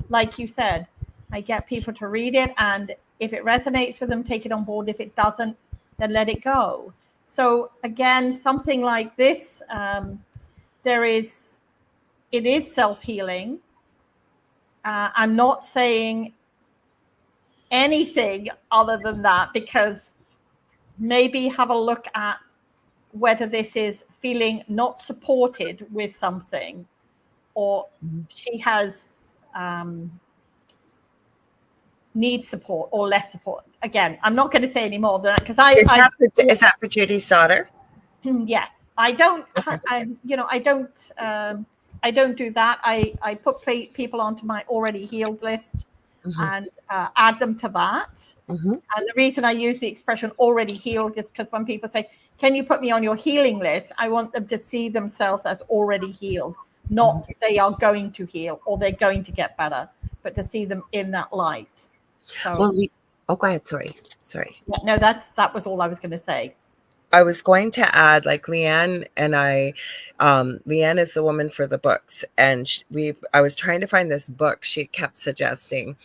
like you said, I get people to read it, and if it resonates with them, take it on board. If it doesn't, then let it go. So again, something like this, it is self-healing. I'm not saying anything other than that, because maybe have a look at whether this is feeling not supported with something, or she has needs support or less support. Again, I'm not going to say any more than that, because is that for Judy's daughter? Yes, I don't. I don't do that. I put people onto my already healed list and add them to that. And the reason I use the expression already healed is because when people say, "Can you put me on your healing list?" I want them to see themselves as already healed, not they are going to heal or they're going to get better, but to see them in that light. So, well, go ahead. Sorry. Yeah, no, that was all I was going to say. I was going to add, like Leanne and I, Leanne is the woman for the books, and I was trying to find this book she kept suggesting,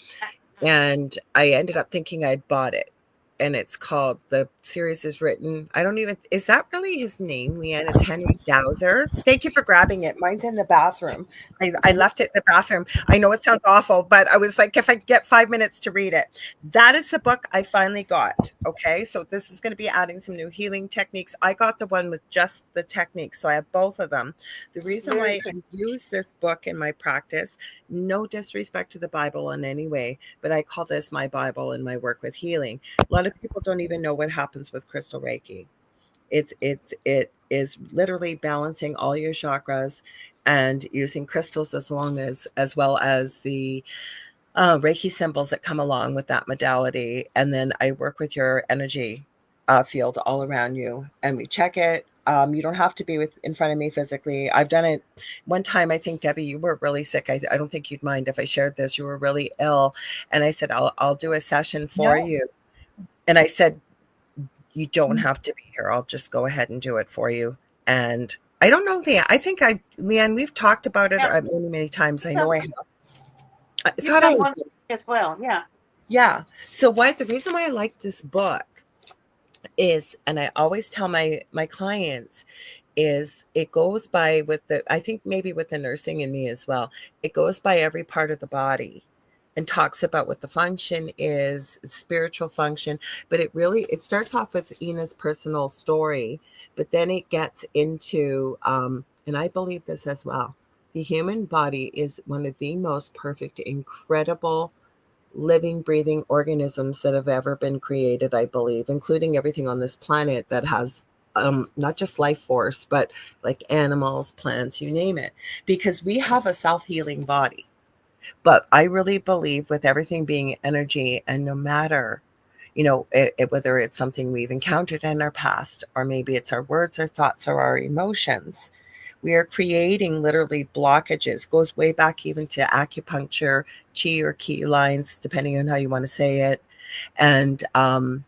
and I ended up thinking I'd bought it. And it's called, the series is written, is that really his name, Leanne? It's Henry Dowser. Thank you for grabbing it. Mine's in the bathroom. I left it in the bathroom. I know it sounds awful, but I was like, if I get 5 minutes to read it. That is the book I finally got. Okay, so this is going to be adding some new healing techniques. I got the one with just the techniques, so I have both of them. The reason why I use this book in my practice, no disrespect to the Bible in any way, but I call this my Bible in my work with healing. A lot of people don't even know what happens with crystal Reiki. It is literally balancing all your chakras and using crystals as well as the Reiki symbols that come along with that modality. And then I work with your energy field all around you, and we check it. You don't have to be in front of me physically. I've done it one time. I think, Debbie, you were really sick. I don't think you'd mind if I shared this. You were really ill, and I said, I'll do a session for you. And I said, you don't have to be here. I'll just go ahead and do it for you. And I don't know, Leanne. Leanne, we've talked about it many, many times. I know I have. I thought I would as well. Yeah. Yeah. So the reason why I like this book is, and I always tell my clients, is it goes by I think maybe with the nursing in me as well, it goes by every part of the body and talks about what the function is, spiritual function. But it starts off with Ina's personal story, but then it gets into, and I believe this as well, the human body is one of the most perfect, incredible, living, breathing organisms that have ever been created, I believe, including everything on this planet that has not just life force, but like animals, plants, you name it, because we have a self-healing body. But I really believe with everything being energy, and no matter, whether it's something we've encountered in our past, or maybe it's our words, our thoughts, or our emotions, we are creating literally blockages. Goes way back even to acupuncture, chi or ki lines, depending on how you want to say it. And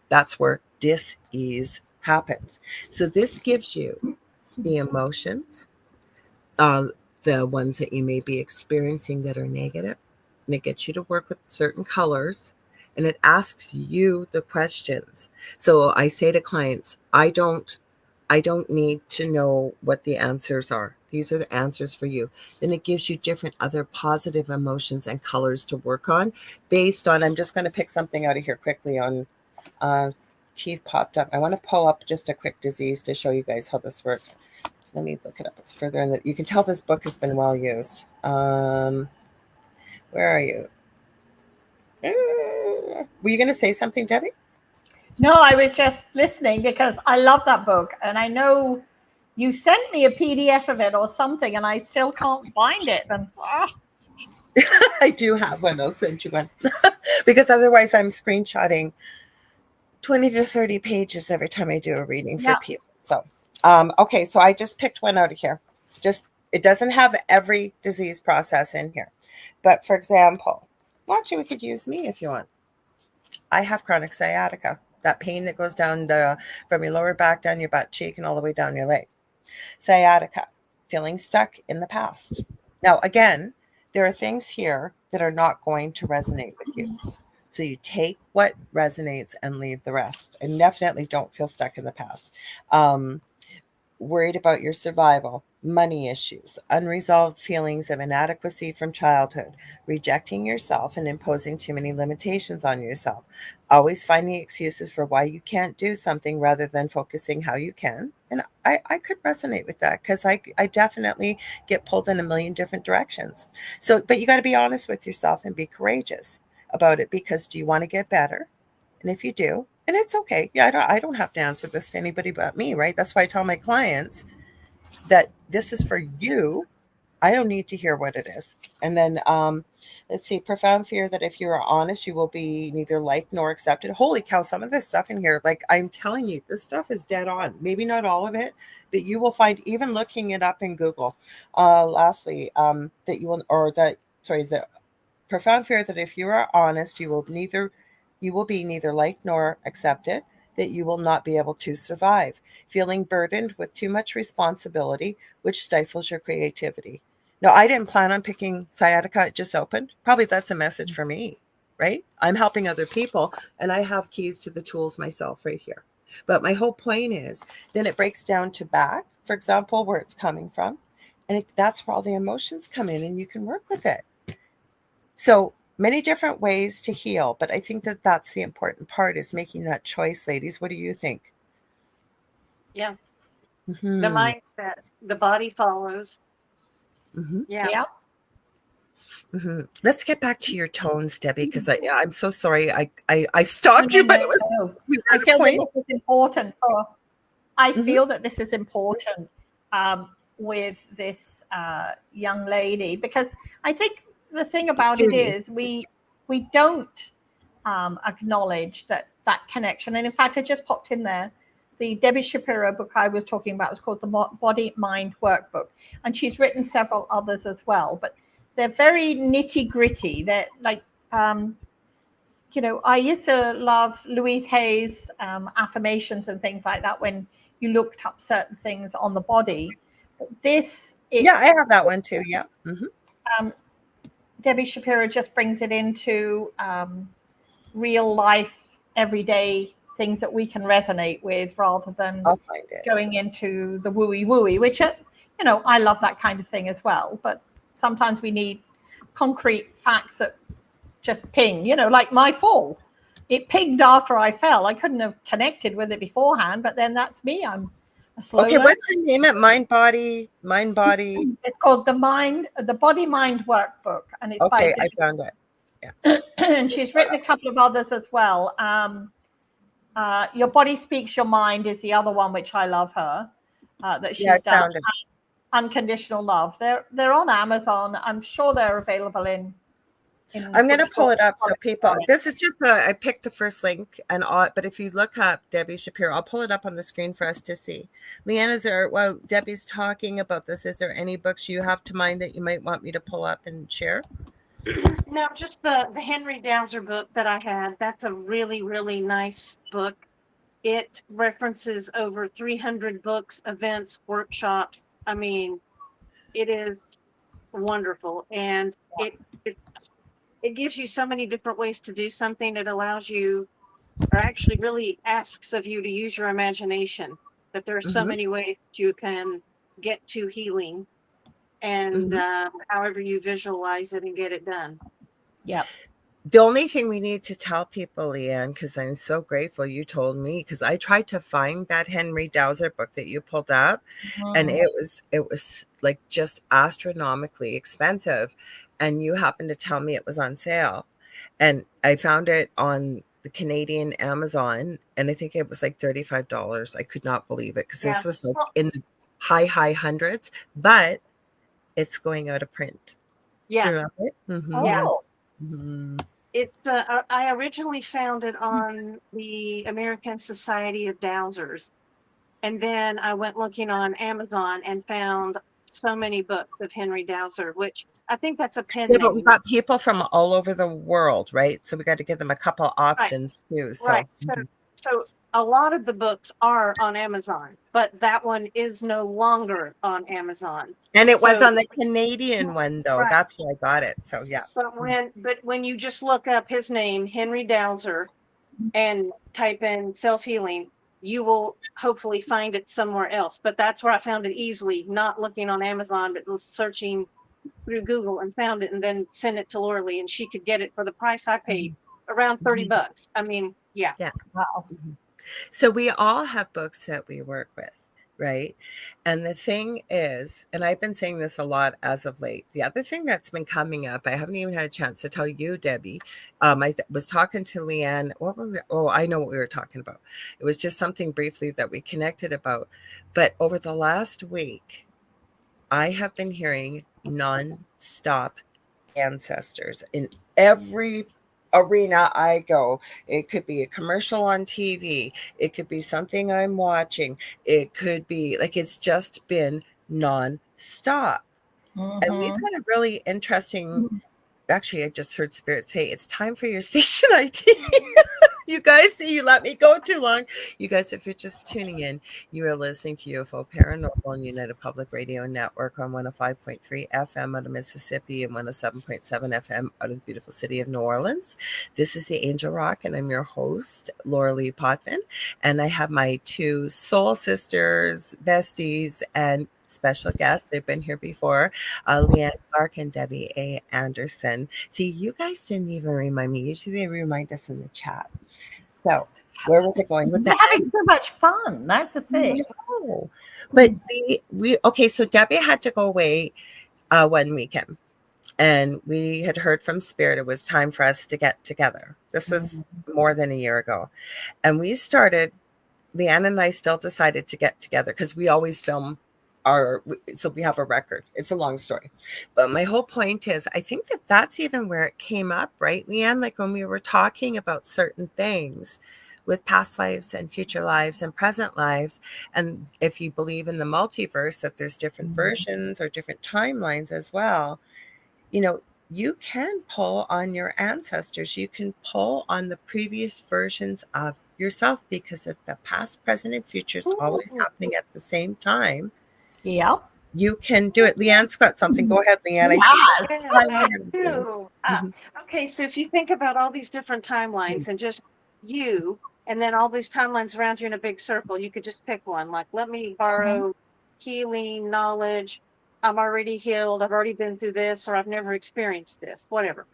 that's where dis-ease happens. So this gives you the emotions, uh, the ones that you may be experiencing that are negative, and it gets you to work with certain colors, and it asks you the questions. So I say to clients, I don't need to know what the answers are. These are the answers for you. Then it gives you different other positive emotions and colors to work on based on, I'm just going to pick something out of here quickly on teeth popped up. I want to pull up just a quick disease to show you guys how this works. Let me look it up. It's further in that. You can tell this book has been well used. Where are you? Were you going to say something, Debbie? No, I was just listening because I love that book. And I know you sent me a PDF of it or something, and I still can't find it. And I do have one. I'll send you one. Because otherwise I'm screenshotting 20 to 30 pages every time I do a reading for people. So, okay. So I just picked one out of here. It doesn't have every disease process in here. But for example, actually we could use me if you want. I have chronic sciatica, that pain that goes down from your lower back, down your butt cheek, and all the way down your leg. Sciatica, feeling stuck in the past. Now, again, there are things here that are not going to resonate with you. So you take what resonates and leave the rest. And definitely don't feel stuck in the past. Worried about your survival, money issues, unresolved feelings of inadequacy from childhood, rejecting yourself and imposing too many limitations on yourself, always finding excuses for why you can't do something rather than focusing how you can. And I could resonate with that because I definitely get pulled in a million different directions. So, but you got to be honest with yourself and be courageous about it, because do you want to get better? And if you do, and it's okay. Yeah, I don't have to answer this to anybody but me, right? That's why I tell my clients that this is for you. I don't need to hear what it is. And then let's see, profound fear that if you are honest, you will be neither liked nor accepted. Holy cow, some of this stuff in here, like I'm telling you, this stuff is dead on. Maybe not all of it, but you will find, even looking it up in Google. Lastly, the profound fear that if you are honest, you will be neither liked nor accepted, that you will not be able to survive, feeling burdened with too much responsibility, which stifles your creativity. Now, I didn't plan on picking sciatica. It just opened. Probably that's a message for me, right? I'm helping other people, and I have keys to the tools myself right here. But my whole point is, then it breaks down to back, for example, where it's coming from. And that's where all the emotions come in, and you can work with it. So many different ways to heal, but I think that that's the important part, is making that choice, ladies. What do you think? Yeah. Mm-hmm. The mindset, the body follows. Mm-hmm. Yeah. Mm-hmm. Let's get back to your tones, Debbie, because I'm so sorry. I stopped you, but it was. No. I feel that this is important feel that this is important with this young lady, because I think the thing about it is we don't acknowledge that connection. And in fact, I just popped in there, the Debbie Shapiro book I was talking about was called the Body Mind Workbook, and she's written several others as well, but they're very nitty gritty. They're like I used to love Louise Hay's affirmations and things like that when you looked up certain things on the body. But I have that one too. Yeah. Mm-hmm. Debbie Shapiro just brings it into real life, everyday things that we can resonate with, rather than going into the wooey, which, I love that kind of thing as well. But sometimes we need concrete facts that just ping, like my fall. It pinged after I fell. I couldn't have connected with it beforehand, but then that's me. I'm a slow learner. What's the name of Mind Body? It's called the Body Mind Workbook, and it's by I found it. Yeah. and she's written a couple of others as well. Your Body Speaks Your Mind is the other one, which I love her, that she's done. Unconditional Love. They're on Amazon. I'm sure they're available in I'm going to pull it up so people, this is just, I picked the first link and all, but if you look up Debbie Shapiro, I'll pull it up on the screen for us to see. Leanne, is there, well, Debbie's talking about this. Is there any books you have to mind that you might want me to pull up and share? No, just the Henry Dowser book that I had. That's a really, really nice book. It references over 300 books, events, workshops. I mean, it is wonderful. And it gives you so many different ways to do something. It allows you, or actually really asks of you to use your imagination, that there are so many ways you can get to healing and however you visualize it and get it done. Yeah. The only thing we need to tell people, Leanne, because I'm so grateful you told me, because I tried to find that Henry Dowser book that you pulled up, and it was like just astronomically expensive, and you happened to tell me it was on sale, and I found it on the Canadian Amazon, and I think it was like $35. I could not believe it, because this was like in the high hundreds, but it's going out of print. Yeah. You remember it? Yeah. Mm-hmm. It's I originally found it on the American Society of Dowsers, and then I went looking on Amazon and found so many books of Henry Dowser, which I think that's a pen name. But we got people from all over the world, right? So we got to give them a couple options too. So. Right. So a lot of the books are on Amazon, but that one is no longer on Amazon. And it was on the Canadian one, though. Right. That's where I got it. So yeah. But when you just look up his name, Henry Dowser, and type in self-healing, you will hopefully find it somewhere else. But that's where I found it easily, not looking on Amazon, but searching through Google, and found it, and then sent it to Lorilei, and she could get it for the price I paid, around $30. I mean, yeah. Wow. So we all have books that we work with, right? And the thing is, and I've been saying this a lot as of late, the other thing that's been coming up, I haven't even had a chance to tell you, Debbie. I was talking to Leanne. I know what we were talking about. It was just something briefly that we connected about. But over the last week, I have been hearing non-stop ancestors in every arena I go. It could be a commercial on TV. It could be something I'm watching. It could be like, it's just been non-stop. And we've had a really interesting, actually, I just heard Spirit say, it's time for your station ID. You guys see, you let me go too long. You guys, if you're just tuning in, you are listening to UFO Paranormal and United Public Radio Network on 105.3 FM out of Mississippi and 107.7 FM out of the beautiful city of New Orleans. This is the Angel Rock, and I'm your host, Lorilei Potvin. And I have my two soul sisters, besties, and special guests. They've been here before, Leanne Clark and Debbie A. Anderson. See, you guys didn't even remind me. Usually they remind us in the chat. So where was it going with that? Having so much fun. That's the thing. No. But so Debbie had to go away one weekend, and we had heard from Spirit it was time for us to get together. This was more than a year ago. And we started, Leanne and I still decided to get together because we always film so we have a record. It's a long story, but my whole point is, I think that's even where it came up, right, Leanne? Like when we were talking about certain things with past lives and future lives and present lives, and if you believe in the multiverse, that there's different versions or different timelines as well. You can pull on your ancestors. You can pull on the previous versions of yourself, because if the past, present, and future is always happening at the same time. Yeah. You can do it. Leanne's got something. Go ahead, Leanne. Okay, so if you think about all these different timelines and just you, and then all these timelines around you in a big circle, you could just pick one. Like, let me borrow healing, knowledge. I'm already healed. I've already been through this, or I've never experienced this, whatever.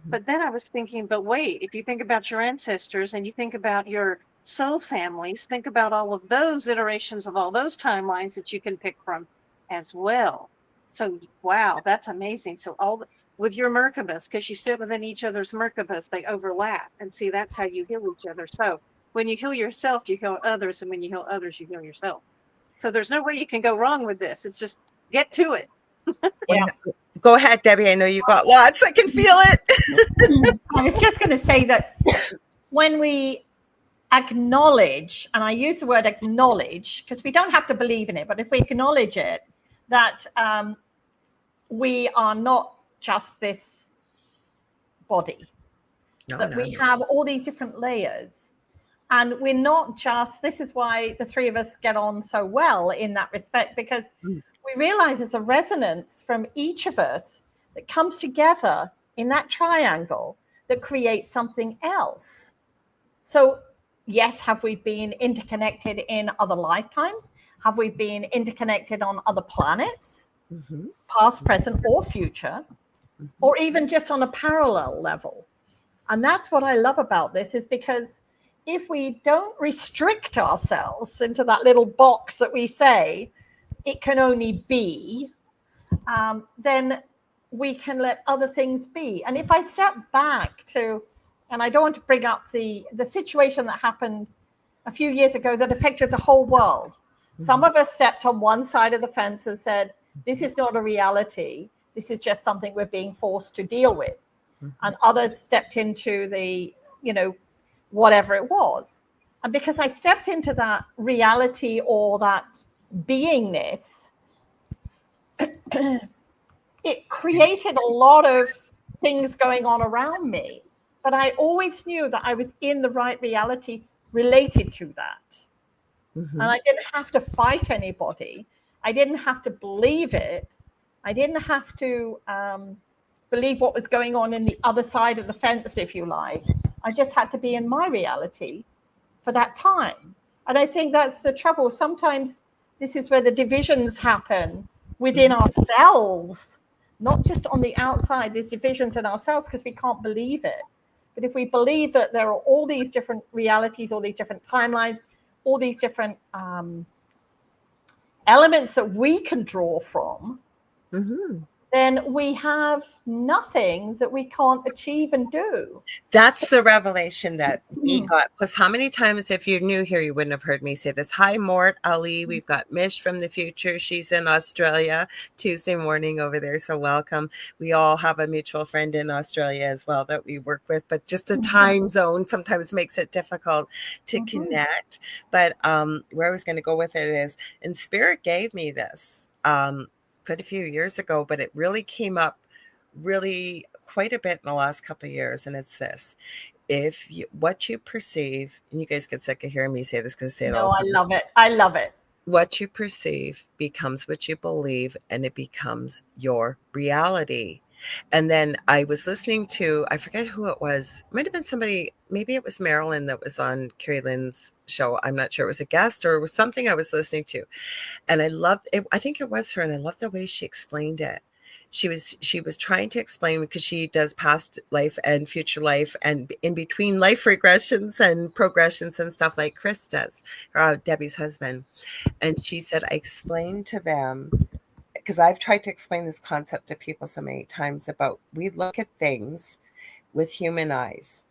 But then I was thinking, but wait, if you think about your ancestors and you think about your soul families, think about all of those iterations of all those timelines that you can pick from as well. So, wow, that's amazing. So with your Merkabahs, because you sit within each other's Merkabahs, they overlap. And see, that's how you heal each other. So When you heal yourself, you heal others. And when you heal others, you heal yourself. So there's no way you can go wrong with this. It's just get to it. Yeah. Go ahead, Debbie. I know you got lots. I can feel it. I was just going to say that when we acknowledge, and I use the word acknowledge because we don't have to believe in it, but if we acknowledge it, that we are not just this body, we have all these different layers. And we're not just, this is why the three of us get on so well in that respect, because we realize it's a resonance from each of us that comes together in that triangle that creates something else. So, yes, have we been interconnected in other lifetimes? Have we been interconnected on other planets, past, present, or future, or even just on a parallel level? And that's what I love about this, is because if we don't restrict ourselves into that little box that we say it can only be, then we can let other things be. And if I step back to, and I don't want to bring up the situation that happened a few years ago that affected the whole world. Some of us stepped on one side of the fence and said, this is not a reality. This is just something we're being forced to deal with. And others stepped into the, whatever it was. And because I stepped into that reality or that beingness, it created a lot of things going on around me. But I always knew that I was in the right reality related to that. And I didn't have to fight anybody. I didn't have to believe it. I didn't have to believe what was going on in the other side of the fence, if you like. I just had to be in my reality for that time. And I think that's the trouble. Sometimes this is where the divisions happen within ourselves, not just on the outside. There's divisions in ourselves because we can't believe it. But if we believe that there are all these different realities, all these different timelines, all these different elements that we can draw from, then we have nothing that we can't achieve and do. That's the revelation that we got. Plus, how many times, if you're new here, you wouldn't have heard me say this. Hi, Mort, Ali. We've got Mish from the future. She's in Australia Tuesday morning over there. So welcome. We all have a mutual friend in Australia as well that we work with. But just the time zone sometimes makes it difficult to connect. But where I was going to go with it is, and Spirit gave me this quite a few years ago, but it really came up really quite a bit in the last couple of years. And it's this: if you, what you perceive, and you guys get sick of hearing me say this because I say it all the time. I love it. I love it. What you perceive becomes what you believe, and it becomes your reality. And then I was listening to, I forget who it was. It might have been somebody, maybe it was Marilyn that was on Carrie Lynn's show. I'm not sure. It was a guest or it was something I was listening to. And I loved it. I think it was her. And I loved the way she explained it. She was trying to explain, because she does past life and future life and in between life regressions and progressions and stuff like Chris does, Debbie's husband. And she said, I explained to them, because I've tried to explain this concept to people so many times about, we look at things with human eyes,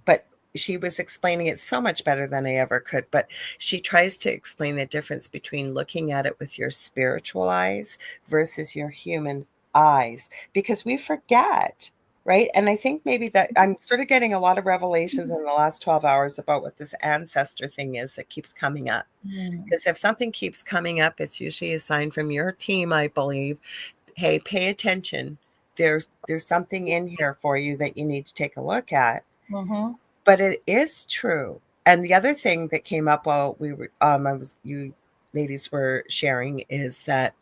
but she was explaining it so much better than I ever could. But she tries to explain the difference between looking at it with your spiritual eyes versus your human eyes, because we forget, right? And I think maybe that I'm sort of getting a lot of revelations in the last 12 hours about what this ancestor thing is that keeps coming up. Because if something keeps coming up, it's usually a sign from your team, I believe. Hey, pay attention. There's something in here for you that you need to take a look at. But it is true. And the other thing that came up while we were, you ladies were sharing, is that,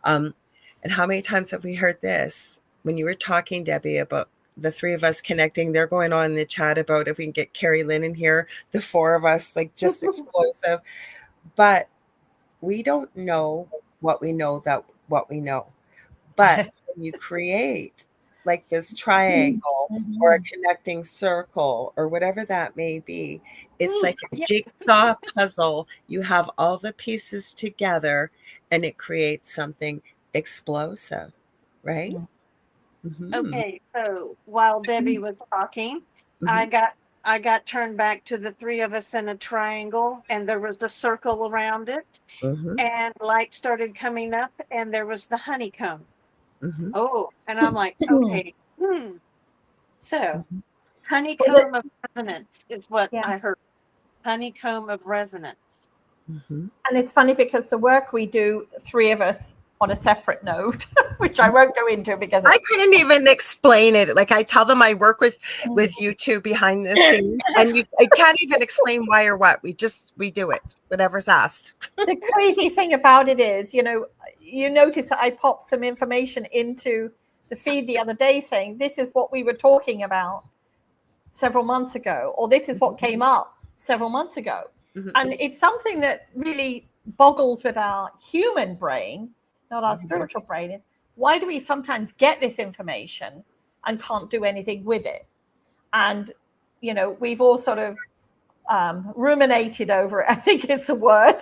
and how many times have we heard this? When you were talking, Debbie, about the three of us connecting, they're going on in the chat about if we can get Carrie Lynn in here, the four of us, like just explosive. But we don't know what we know that what we know. But when you create like this triangle or a connecting circle or whatever that may be, it's like a jigsaw puzzle. You have all the pieces together and it creates something explosive, right? Okay, so while Debbie was talking, I got I got turned back to the three of us in a triangle, and there was a circle around it, and light started coming up, and there was the honeycomb. Oh, and I'm like, okay, So, honeycomb of resonance is what I heard. Honeycomb of resonance. And it's funny because the work we do, three of us on a separate note, which I won't go into because I couldn't even explain it. Like I tell them I work with you two behind the scenes, and I can't even explain why or what. We do it, whatever's asked. The crazy thing about it is, you notice that I popped some information into the feed the other day saying this is what we were talking about several months ago, or this is what came up several months ago. And it's something that really boggles with our human brain, not our spiritual brain. Why do we sometimes get this information and can't do anything with it? And, we've all sort of ruminated over it, I think it's a word,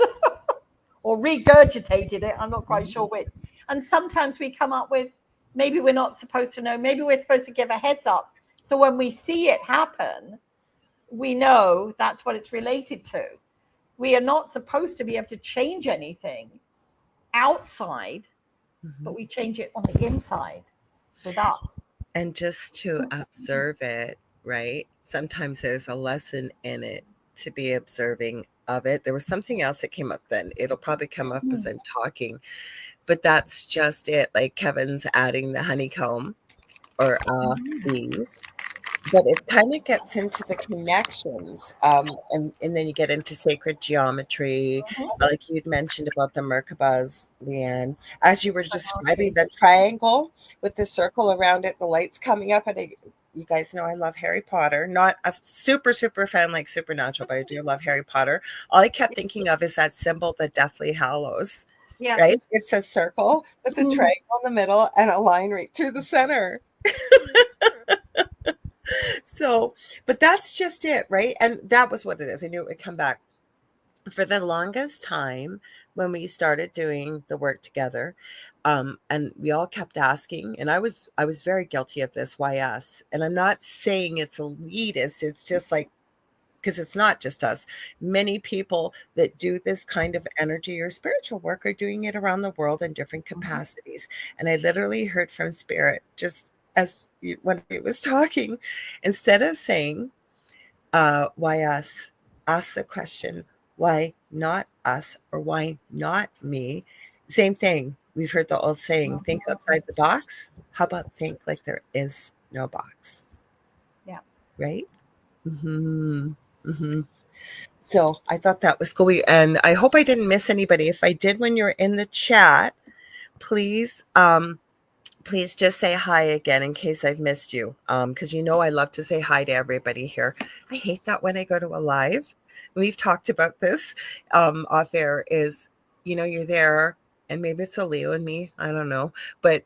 or regurgitated it. I'm not quite sure which. And sometimes we come up with, maybe we're not supposed to know, maybe we're supposed to give a heads up. So when we see it happen, we know that's what it's related to. We are not supposed to be able to change anything outside, but we change it on the inside with us. And just to observe it, right? Sometimes there's a lesson in it to be observing of it. There was something else that came up then. It'll probably come up as I'm talking, but that's just it. Like Kevin's adding the honeycomb or bees. But it kind of gets into the connections, and then you get into sacred geometry, like you'd mentioned about the Merkabahs, Leanne. As you were describing the triangle with the circle around it, the lights coming up, and you guys know I love Harry Potter. Not a super, super fan like Supernatural, but I do love Harry Potter. All I kept thinking of is that symbol, the Deathly Hallows, right? It's a circle with a triangle in the middle and a line right through the center. So, but that's just it, right? And that was what it is. I knew it would come back. For the longest time, when we started doing the work together, and we all kept asking, and I was very guilty of this. Why us? And I'm not saying it's elitist. It's just like, because it's not just us. Many people that do this kind of energy or spiritual work are doing it around the world in different capacities. And I literally heard from Spirit just when he was talking, instead of saying, why us, ask the question, why not us, or why not me? Same thing. We've heard the old saying, think outside the box. How about think like there is no box? Yeah. Right? So I thought that was cool. And I hope I didn't miss anybody. If I did when you're in the chat, please just say hi again in case I've missed you. Because I love to say hi to everybody here. I hate that when I go to a live. We've talked about this off air is, you're there and maybe it's a Leo and me. I don't know. But,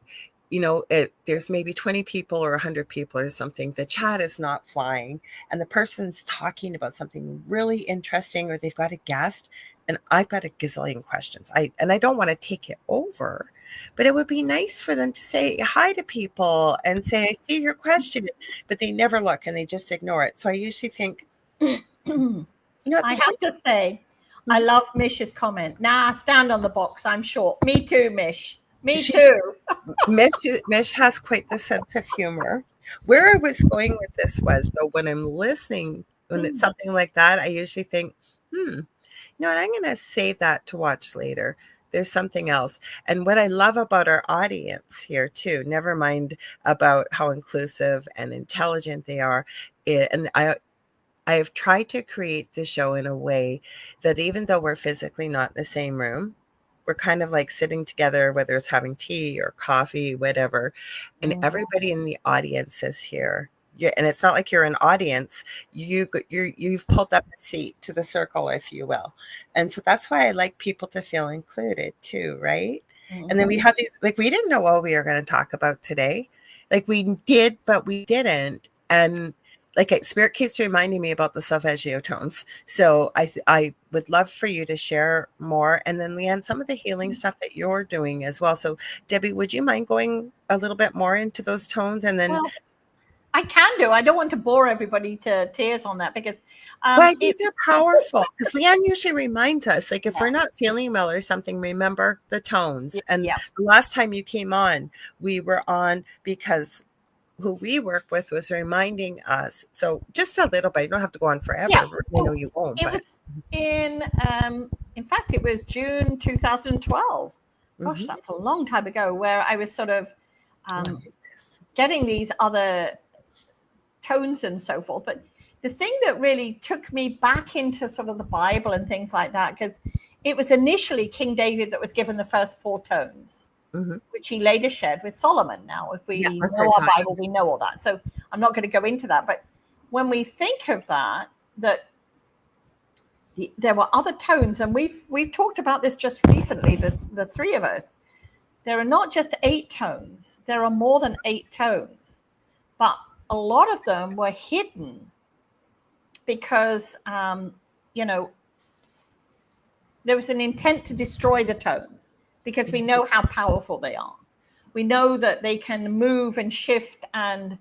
there's maybe 20 people or 100 people or something. The chat is not flying and the person's talking about something really interesting or they've got a guest and I've got a gazillion questions. I don't want to take it over. But it would be nice for them to say hi to people and say, I see your question, but they never look and they just ignore it. So I usually think, I have to say, I love Mish's comment. Nah, stand on the box. I'm short. Me too, Mish. Me too. Mish has quite the sense of humor. Where I was going with this was, though, when I'm listening, when it's something like that, I usually think, I'm going to save that to watch later. There's something else. And what I love about our audience here too, never mind about how inclusive and intelligent they are. And I have tried to create the show in a way that even though we're physically not in the same room, we're kind of like sitting together, whether it's having tea or coffee, whatever. And everybody in the audience is here. Yeah, and it's not like you're an audience. You've pulled up a seat to the circle, if you will. And so that's why I like people to feel included too, right? And then we had these, like, we didn't know what we were going to talk about today. Like we did, but we didn't. And like Spirit keeps reminding me about the solfeggio tones. So I would love for you to share more. And then Leanne, some of the healing stuff that you're doing as well. So Debbie, would you mind going a little bit more into those tones? And then I can do. I don't want to bore everybody to tears on that because well, I think they're powerful because Leanne usually reminds us, like if we're not feeling well or something, remember the tones. And the last time you came on, we were on because who we work with was reminding us. So just a little bit. You don't have to go on forever. Yeah. I know you won't. It was in fact, it was June 2012. Gosh, that's a long time ago, where I was sort of getting these other tones and so forth. But the thing that really took me back into sort of the Bible and things like that, because it was initially King David that was given the first 4 tones, which he later shared with Solomon. Now, if we know our Bible, we know all that. So I'm not going to go into that. But when we think of that there were other tones, and we've talked about this just recently, the 3 of us. There are not just 8 tones. There are more than 8 tones. But a lot of them were hidden because, there was an intent to destroy the tones because we know how powerful they are. We know that they can move and shift and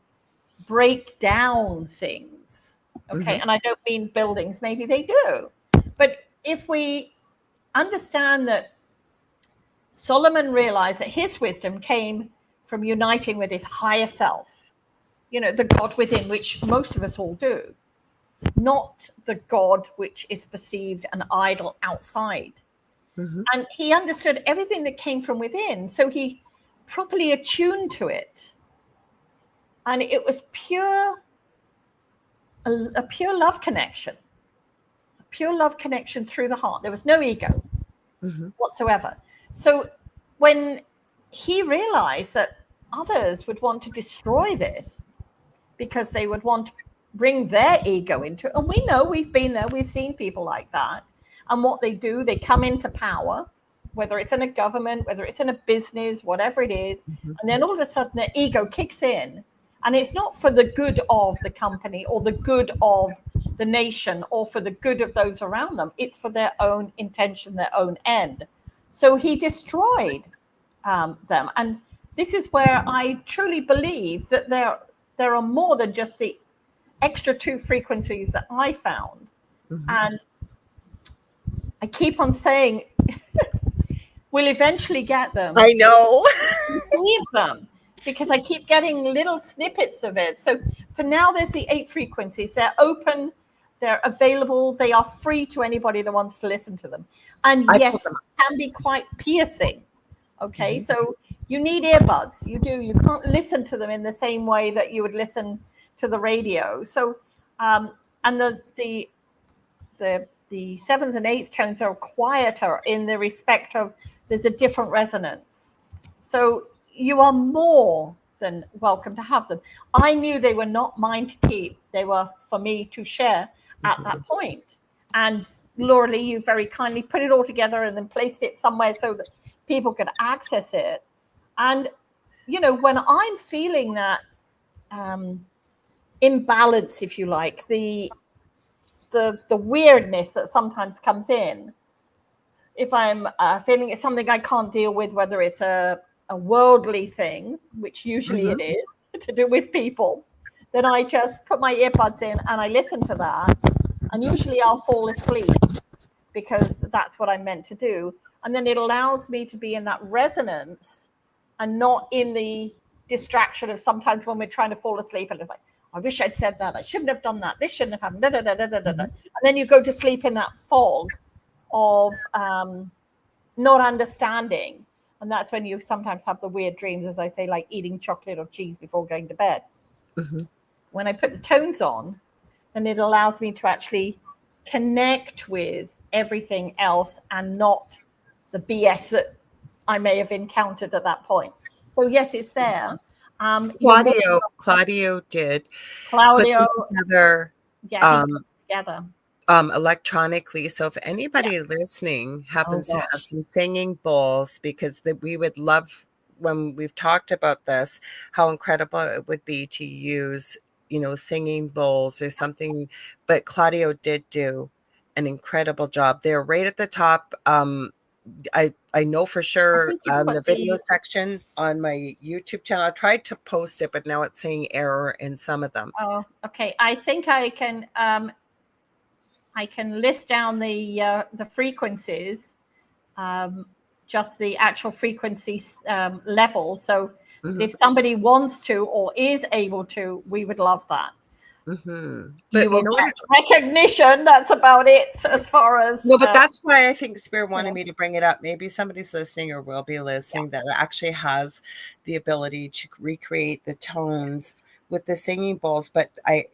break down things. Okay. And I don't mean buildings. Maybe they do. But if we understand that Solomon realized that his wisdom came from uniting with his higher self, the God within, which most of us all do, not the God which is perceived an idol outside. And he understood everything that came from within. So he properly attuned to it. And it was a pure love connection. A pure love connection through the heart. There was no ego whatsoever. So when he realized that others would want to destroy this because they would want to bring their ego into it, and we know, we've been there, we've seen people like that, and what they do, they come into power, whether it's in a government, whether it's in a business, whatever it is, and then all of a sudden their ego kicks in, and it's not for the good of the company or the good of the nation or for the good of those around them. It's for their own intention, their own end. So he destroyed them. And this is where I truly believe that there are more than just the extra 2 frequencies that I found. And I keep on saying we'll eventually get them. I know. Leave them, because I keep getting little snippets of it. So for now, there's the 8 frequencies. They're open, they're available, they are free to anybody that wants to listen to them. And yes, can be quite piercing. Okay, so you need earbuds. You do. You can't listen to them in the same way that you would listen to the radio. So, and the 7th and 8th tones are quieter in the respect of there's a different resonance. So you are more than welcome to have them. I knew they were not mine to keep. They were for me to share at that point. And Lorilei, you very kindly put it all together and then placed it somewhere so that people could access it. And, when I'm feeling that imbalance, if you like, the weirdness that sometimes comes in, if I'm feeling it's something I can't deal with, whether it's a worldly thing, which usually it is, to do with people, then I just put my earbuds in and I listen to that. And usually I'll fall asleep because that's what I'm meant to do. And then it allows me to be in that resonance and not in the distraction of sometimes when we're trying to fall asleep and it's like, I wish I'd said that. I shouldn't have done that. This shouldn't have happened. And then you go to sleep in that fog of not understanding. And that's when you sometimes have the weird dreams, as I say, like eating chocolate or cheese before going to bed. When I put the tones on, then it allows me to actually connect with everything else and not the BS that I may have encountered at that point. So yes, it's there. Claudio did put them together, together electronically. So if anybody listening happens to have some singing bowls, because we would love, when we've talked about this, how incredible it would be to use, singing bowls or something. But Claudio did do an incredible job. They're right at the top. I know for sure think you've on got the video section on my YouTube channel, I tried to post it, but now it's saying error in some of them. Oh, okay. I think I can list down the frequencies, just the actual frequency level. So if somebody wants to or is able to, we would love that. But you will get recognition. That's about it as far as. No, but that's why I think Spirit wanted me to bring it up. Maybe somebody's listening or will be listening that actually has the ability to recreate the tones with the singing bowls. But I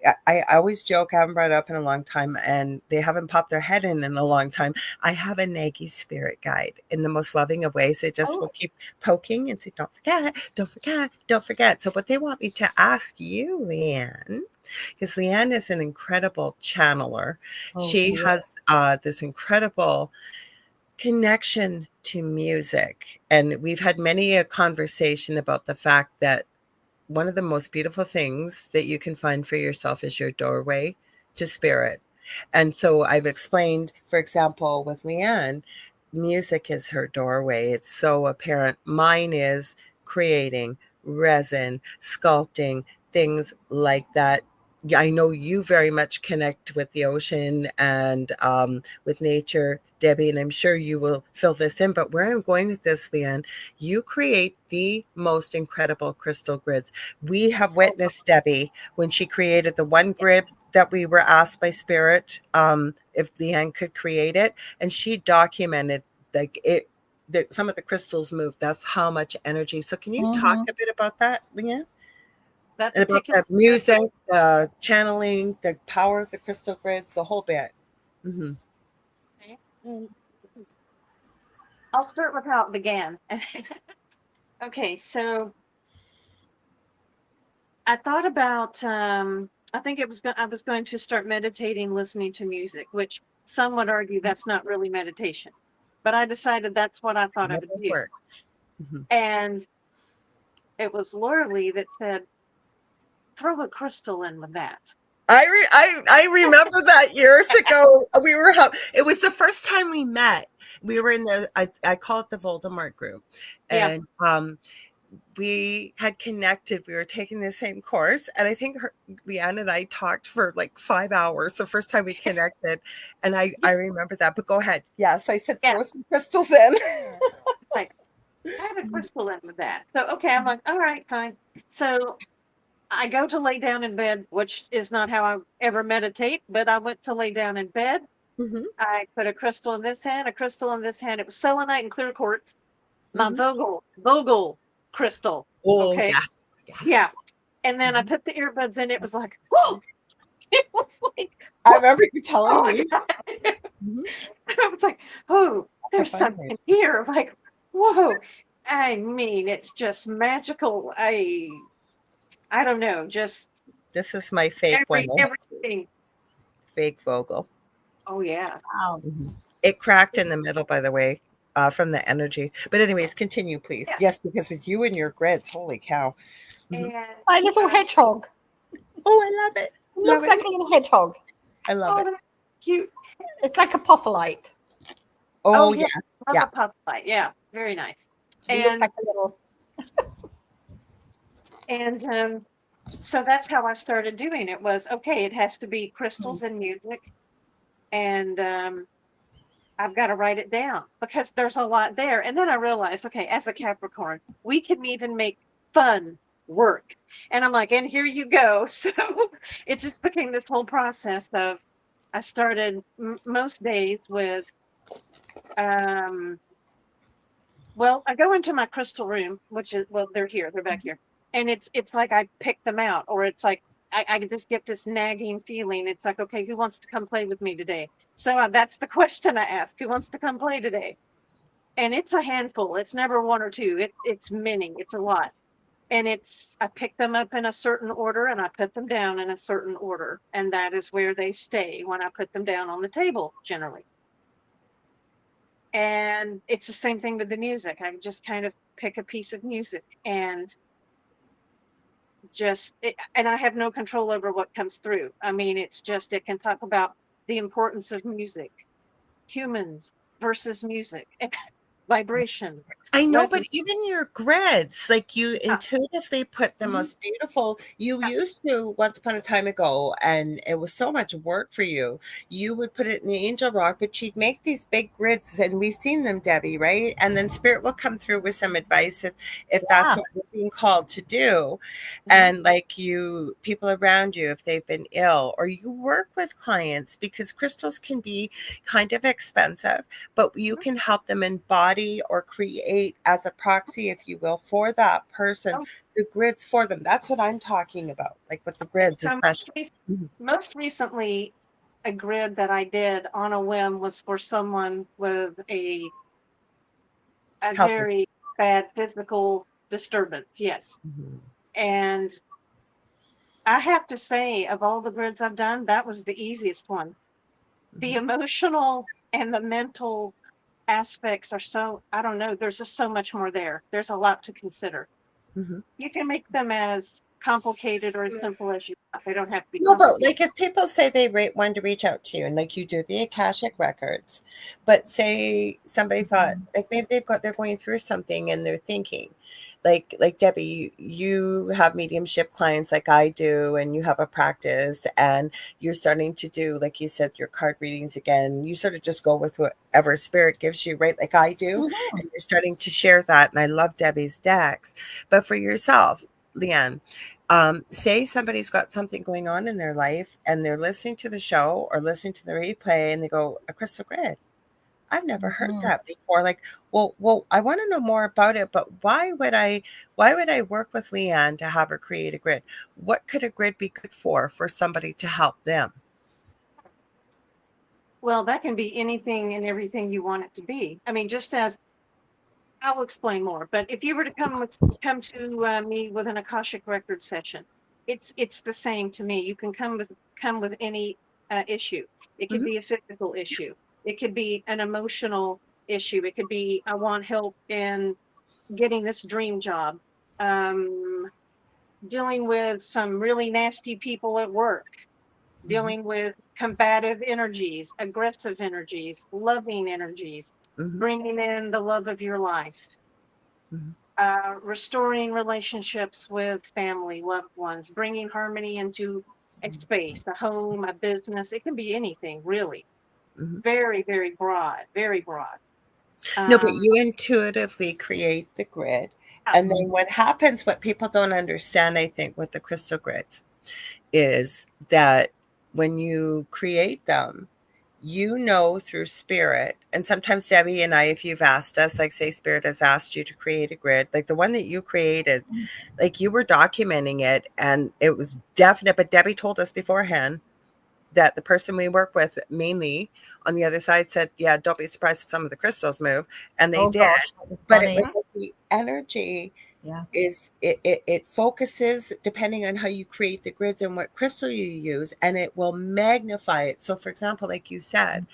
always joke, I haven't brought it up in a long time, and they haven't popped their head in a long time. I have a naggy spirit guide in the most loving of ways. They just will keep poking and say, don't forget, don't forget, don't forget. So what they want me to ask you, Leanne, because Leanne is an incredible channeler. She has this incredible connection to music. And we've had many a conversation about the fact that one of the most beautiful things that you can find for yourself is your doorway to spirit. And so I've explained, for example, with Leanne, music is her doorway. It's so apparent. Mine is creating, resin, sculpting, things like that. I know you very much connect with the ocean and with nature, Debbie, and I'm sure you will fill this in. But where I'm going with this, Leanne, you create the most incredible crystal grids. We have witnessed Debbie when she created the one grid that we were asked by Spirit if Leanne could create it, and she documented like it. Some of the crystals move. That's how much energy. So can you talk a bit about that, Leanne? That And about particular the music, the channeling, the power of the crystal grids, the whole bit. I'll start with how it began. Okay, so I thought about I think I was going to start meditating, listening to music, which some would argue that's not really meditation. But I decided that's what I thought I would do. Works. And it was Lorilei that said, throw a crystal in with that. I remember that years ago. It was the first time we met. We were in I call it the Voldemort group. And we had connected. We were taking the same course. And I think Leanne and I talked for like 5 hours the first time we connected. And I remember that. But go ahead. Yes, I said throw some crystals in. Like, I have a crystal in with that. So, okay, I'm like, all right, fine. So I go to lay down in bed, which is not how I ever meditate, but I went to lay down in bed. I put a crystal in this hand, a crystal in this hand. It was selenite and clear quartz. My Vogel crystal. Oh, okay. Yes. Yeah. And then I put the earbuds in. It was like, whoa. It was like, I remember you telling me. I was like, oh, there's something here. Like, whoa. I mean, it's just magical. I don't know. Just this is my fake one. Everything. Fake Vogel. Oh yeah. Wow. It cracked in the middle, by the way, from the energy. But anyways, continue, please. Yes, because with you and your grids, holy cow. And my little hedgehog. Oh, I love it. Looks like a little hedgehog. I love it. That's cute. It's like a popholite. Oh yes. Love a popholite. Yeah, very nice. It looks like a little. And so that's how I started doing it. Was okay. It has to be crystals and music, and I've got to write it down because there's a lot there. And then I realized, okay, as a Capricorn, we can even make fun work. And I'm like, and here you go. So it just became this whole process of, I started most days with, well, I go into my crystal room, which is, well, they're back here. And it's like I pick them out, or it's like I just get this nagging feeling. It's like, okay, who wants to come play with me today? So that's the question I ask: who wants to come play today? And it's a handful. It's never one or two. It's many. It's a lot. And I pick them up in a certain order and I put them down in a certain order. And that is where they stay when I put them down on the table, generally. And it's the same thing with the music. I just kind of pick a piece of music and and I have no control over what comes through. I mean, it can talk about the importance of music, humans versus music. vibration. I know, but even your grids, like you Yeah. intuitively put the most beautiful. You Yeah. used to once upon a time ago, and it was so much work for you. You would put it in the angel rock, but you'd make these big grids, and we've seen them, Debbie, right? And then spirit will come through with some advice if that's what we're being called to do. And like you, people around you, if they've been ill, or you work with clients, because crystals can be kind of expensive, but you can help them embody or create as a proxy, if you will, for that person, the grids for them. That's what I'm talking about, like with the grids, so especially. most recently, a grid that I did on a whim was for someone with a Healthy. very bad physical disturbance. Yes. And I have to say, of all the grids I've done, that was the easiest one. The emotional and the mental aspects are so, I don't know, there's just so much more there. There's a lot to consider. You can make them as complicated or as simple as you want. They don't have to be No, but complicated. like if people say they want to reach out to you, and like you do the Akashic records, but say somebody thought like they're going through something and they're thinking, like Debbie, you have mediumship clients like I do, and you have a practice, and you're starting to do, like you said, your card readings again. You sort of just go with whatever spirit gives you, right? Like I do, and you're starting to share that. And I love Debbie's decks, but for yourself, Leanne, say somebody's got something going on in their life and they're listening to the show or listening to the replay and they go, a crystal grid. I've never heard that before. Like, well, I want to know more about it, but why would I work with Leanne to have her create a grid? What could a grid be good for somebody to help them? Well, that can be anything and everything you want it to be. I mean, just as I'll explain more, but if you were to come to me with an Akashic record session, it's the same to me. You can come with any issue. It could be a physical issue. It could be an emotional issue. It could be I want help in getting this dream job. Dealing with some really nasty people at work. Dealing with combative energies, aggressive energies, loving energies, bringing in the love of your life, restoring relationships with family, loved ones, bringing harmony into a space, a home, a business. It can be anything, really. Very, very broad, very broad. No, but you intuitively create the grid. And then what happens, what people don't understand, I think, with the crystal grids is that when you create them, you know through spirit, and sometimes Debbie and I, if you've asked us, like say spirit has asked you to create a grid, like the one that you created, like you were documenting it and it was definite, but Debbie told us beforehand that the person we work with mainly on the other side said, yeah, don't be surprised if some of the crystals move. And they did. Gosh, but it was like the energy is it focuses depending on how you create the grids and what crystal you use, and it will magnify it. So for example, like you said,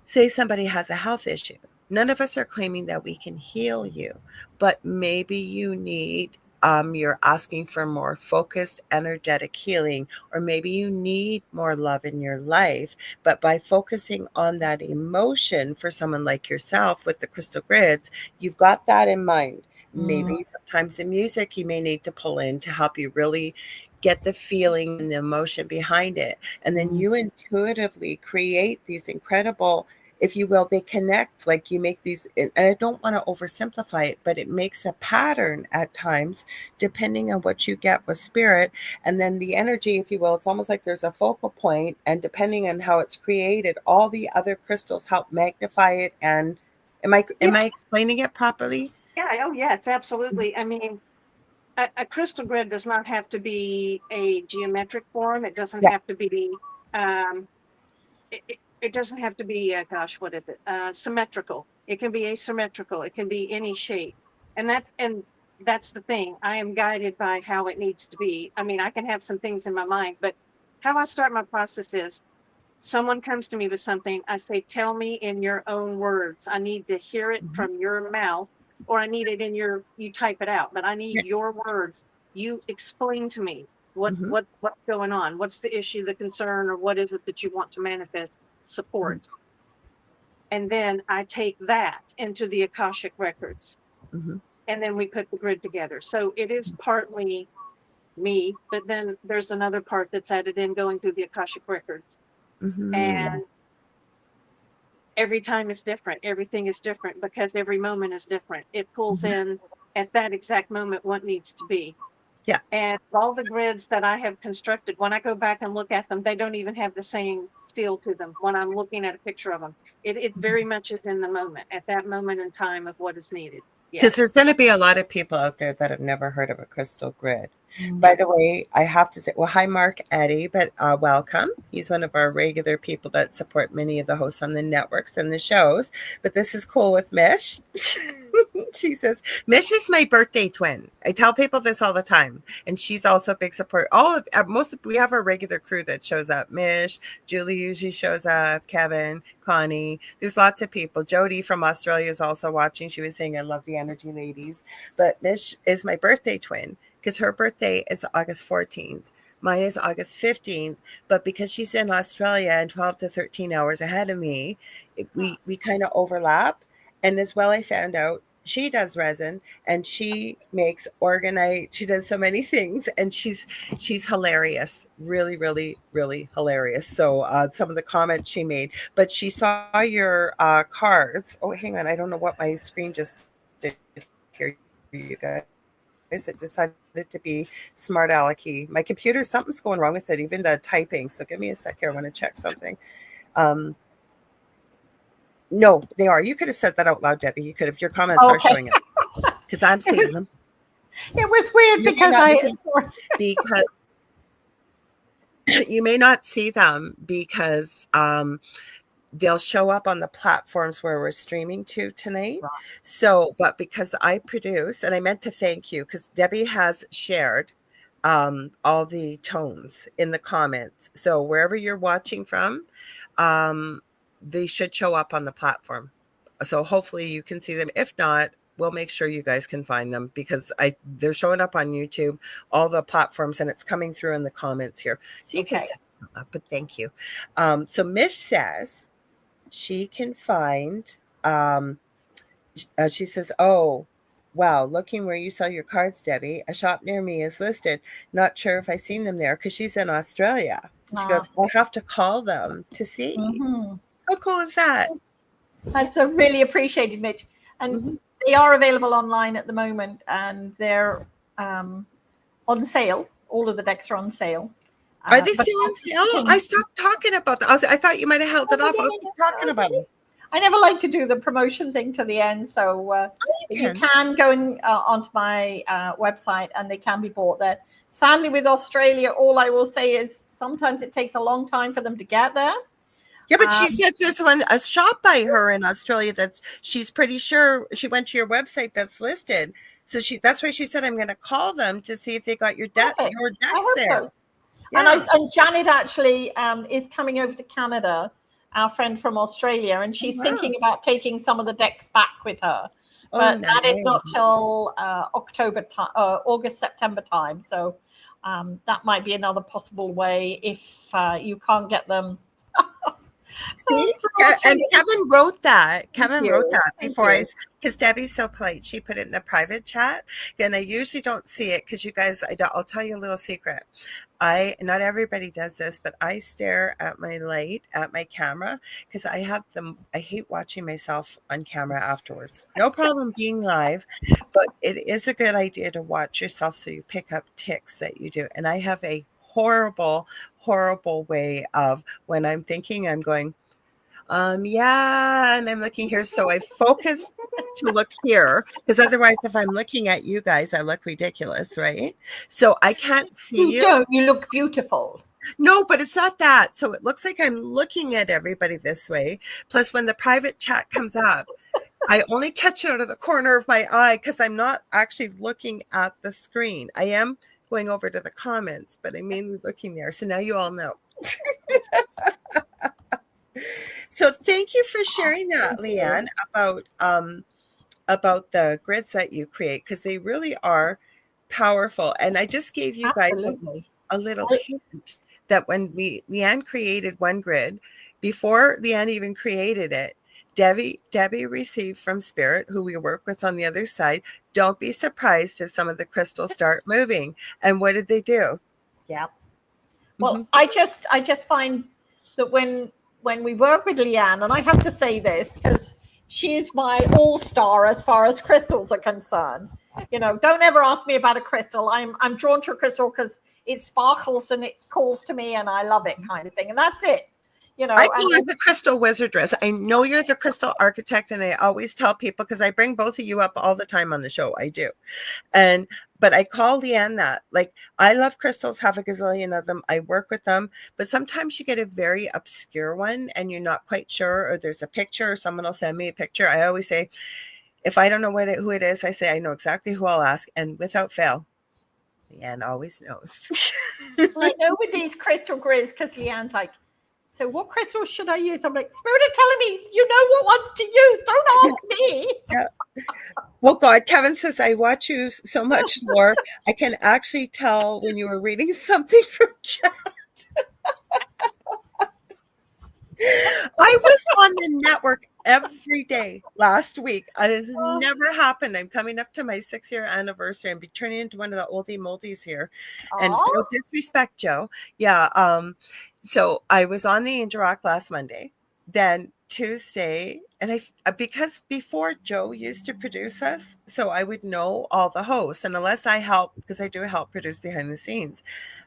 say somebody has a health issue. None of us are claiming that we can heal you, but maybe you need you're asking for more focused, energetic healing, or maybe you need more love in your life. But by focusing on that emotion for someone like yourself with the crystal grids, you've got that in mind. Maybe sometimes the music you may need to pull in to help you really get the feeling and the emotion behind it. And then you intuitively create these incredible, if you will, they connect, like you make these, and I don't want to oversimplify it, but it makes a pattern at times, depending on what you get with spirit. And then the energy, if you will, it's almost like there's a focal point, and depending on how it's created, all the other crystals help magnify it. And am I explaining it properly? Yeah. Oh, yes, absolutely. I mean, a crystal grid does not have to be a geometric form. It doesn't have to be um, it doesn't have to be, gosh, what is it? Symmetrical. It can be asymmetrical. It can be any shape. And that's the thing. I am guided by how it needs to be. I mean, I can have some things in my mind, but how I start my process is someone comes to me with something. I say, tell me in your own words. I need to hear it from your mouth, or I need it you type it out, but I need your words. You explain to me what's going on. What's the issue, the concern, or what is it that you want to manifest, support? And then I take that into the Akashic records. Mm-hmm. And then we put the grid together. So it is partly me, but then there's another part that's added in going through the Akashic records. Mm-hmm. And every time is different. Everything is different because every moment is different. It pulls in at that exact moment what needs to be. Yeah. And all the grids that I have constructed, when I go back and look at them, they don't even have the same feel to them when I'm looking at a picture of them. It very much is in the moment, at that moment in time of what is needed. Because there's going to be a lot of people out there that have never heard of a crystal grid. By the way, I have to say, well, hi, Mark Eddy, but welcome. He's one of our regular people that support many of the hosts on the networks and the shows. But this is cool with Mish. She says, Mish is my birthday twin. I tell people this all the time. And she's also a big support. We have our regular crew that shows up. Mish, Julie usually shows up, Kevin, Connie. There's lots of people. Jody from Australia is also watching. She was saying, I love the energy, ladies. But Mish is my birthday twin because her birthday is August 14th. Mine is August 15th. But because she's in Australia and 12 to 13 hours ahead of me, we kind of overlap. And as well, I found out she does resin and she makes organite. She does so many things and she's hilarious. Really, really, really hilarious. So some of the comments she made, but she saw your cards. Oh, hang on. I don't know what my screen just did here, you guys. It decided to be smart alecky. My computer, something's going wrong with it, even the typing. So give me a sec here. I want to check something. No, they are. You could have said that out loud, Debbie. You could have. Your comments are showing up because I'm seeing them. It was weird because you may not see them because they'll show up on the platforms where we're streaming to tonight. Right. So, but because I produce, and I meant to thank you because Debbie has shared all the tones in the comments. So wherever you're watching from, they should show up on the platform. So hopefully you can see them. If not, we'll make sure you guys can find them because they're showing up on YouTube, all the platforms, and it's coming through in the comments here. So you can set them up, but thank you. So Mish says she can find, she says, oh, wow, looking where you sell your cards, Debbie, a shop near me is listed. Not sure if I've seen them there because she's in Australia. She goes, I'll have to call them to see. How cool is that? That's a really appreciated, Mitch. And they are available online at the moment, and they're on sale. All of the decks are on sale. Are they still on sale? I stopped talking about that. I thought you might have held it off. I'll keep talking about it. I never like to do the promotion thing to the end, so you can go onto my website, and they can be bought there. Sadly, with Australia, all I will say is sometimes it takes a long time for them to get there. Yeah, but she said there's a shop by her in Australia she's pretty sure she went to your website that's listed. So that's why she said I'm going to call them to see if they got your decks there. So. Yeah. And Janet actually is coming over to Canada, our friend from Australia, and she's thinking about taking some of the decks back with her. But that is not till August, September time. So that might be another possible way if you can't get them. And Kevin wrote that. Kevin wrote that before because Debbie's so polite. She put it in a private chat. And I usually don't see it because you guys, I'll tell you a little secret. Not everybody does this, but I stare at my light, at my camera, because I hate watching myself on camera afterwards. No problem being live, but it is a good idea to watch yourself so you pick up tics that you do. And I have a horrible way of when I'm thinking, I'm going, and I'm looking here. So I focus to look here because otherwise, if I'm looking at you guys, I look ridiculous, right? So I can't see you. Don't. You look beautiful. No, but it's not that. So it looks like I'm looking at everybody this way. Plus, when the private chat comes up, I only catch it out of the corner of my eye because I'm not actually looking at the screen. I am going over to the comments, but I'm mainly looking there. So now you all know. So thank you for sharing that, Leanne, about the grids that you create, because they really are powerful. And I just gave you guys a little hint that when Leanne created one grid, before Leanne even created it, Debbie received from Spirit, who we work with on the other side. Don't be surprised if some of the crystals start moving. And what did they do? Yeah. Well, I just find that when we work with Leanne, and I have to say this because she is my all-star as far as crystals are concerned. You know, don't ever ask me about a crystal. I'm drawn to a crystal because it sparkles and it calls to me and I love it, kind of thing. And that's it. You know, I call you the crystal wizardress. I know you're the crystal architect, and I always tell people, because I bring both of you up all the time on the show. I do. But I call Leanne that. Like, I love crystals, have a gazillion of them. I work with them, but sometimes you get a very obscure one and you're not quite sure, or there's a picture, or someone will send me a picture. I always say, if I don't know who it is, I say, I know exactly who I'll ask. And without fail, Leanne always knows. Well, I know with these crystal grids, because Leanne's like, so what crystals should I use? I'm like, Spirit are telling me you know what ones to use. Don't ask me. Yeah. Oh God, Kevin says, I watch you so much, Laura. I can actually tell when you were reading something from chat. I was on the network every day last week. It has never happened. I'm coming up to my 6-year anniversary. I'm be turning into one of the oldie moldies here. And no disrespect, Joe. Yeah. So I was on the Angel Rock last Monday, then Tuesday, and I because before Joe used to produce us, so I would know all the hosts. And unless I help, because I do help produce behind the scenes,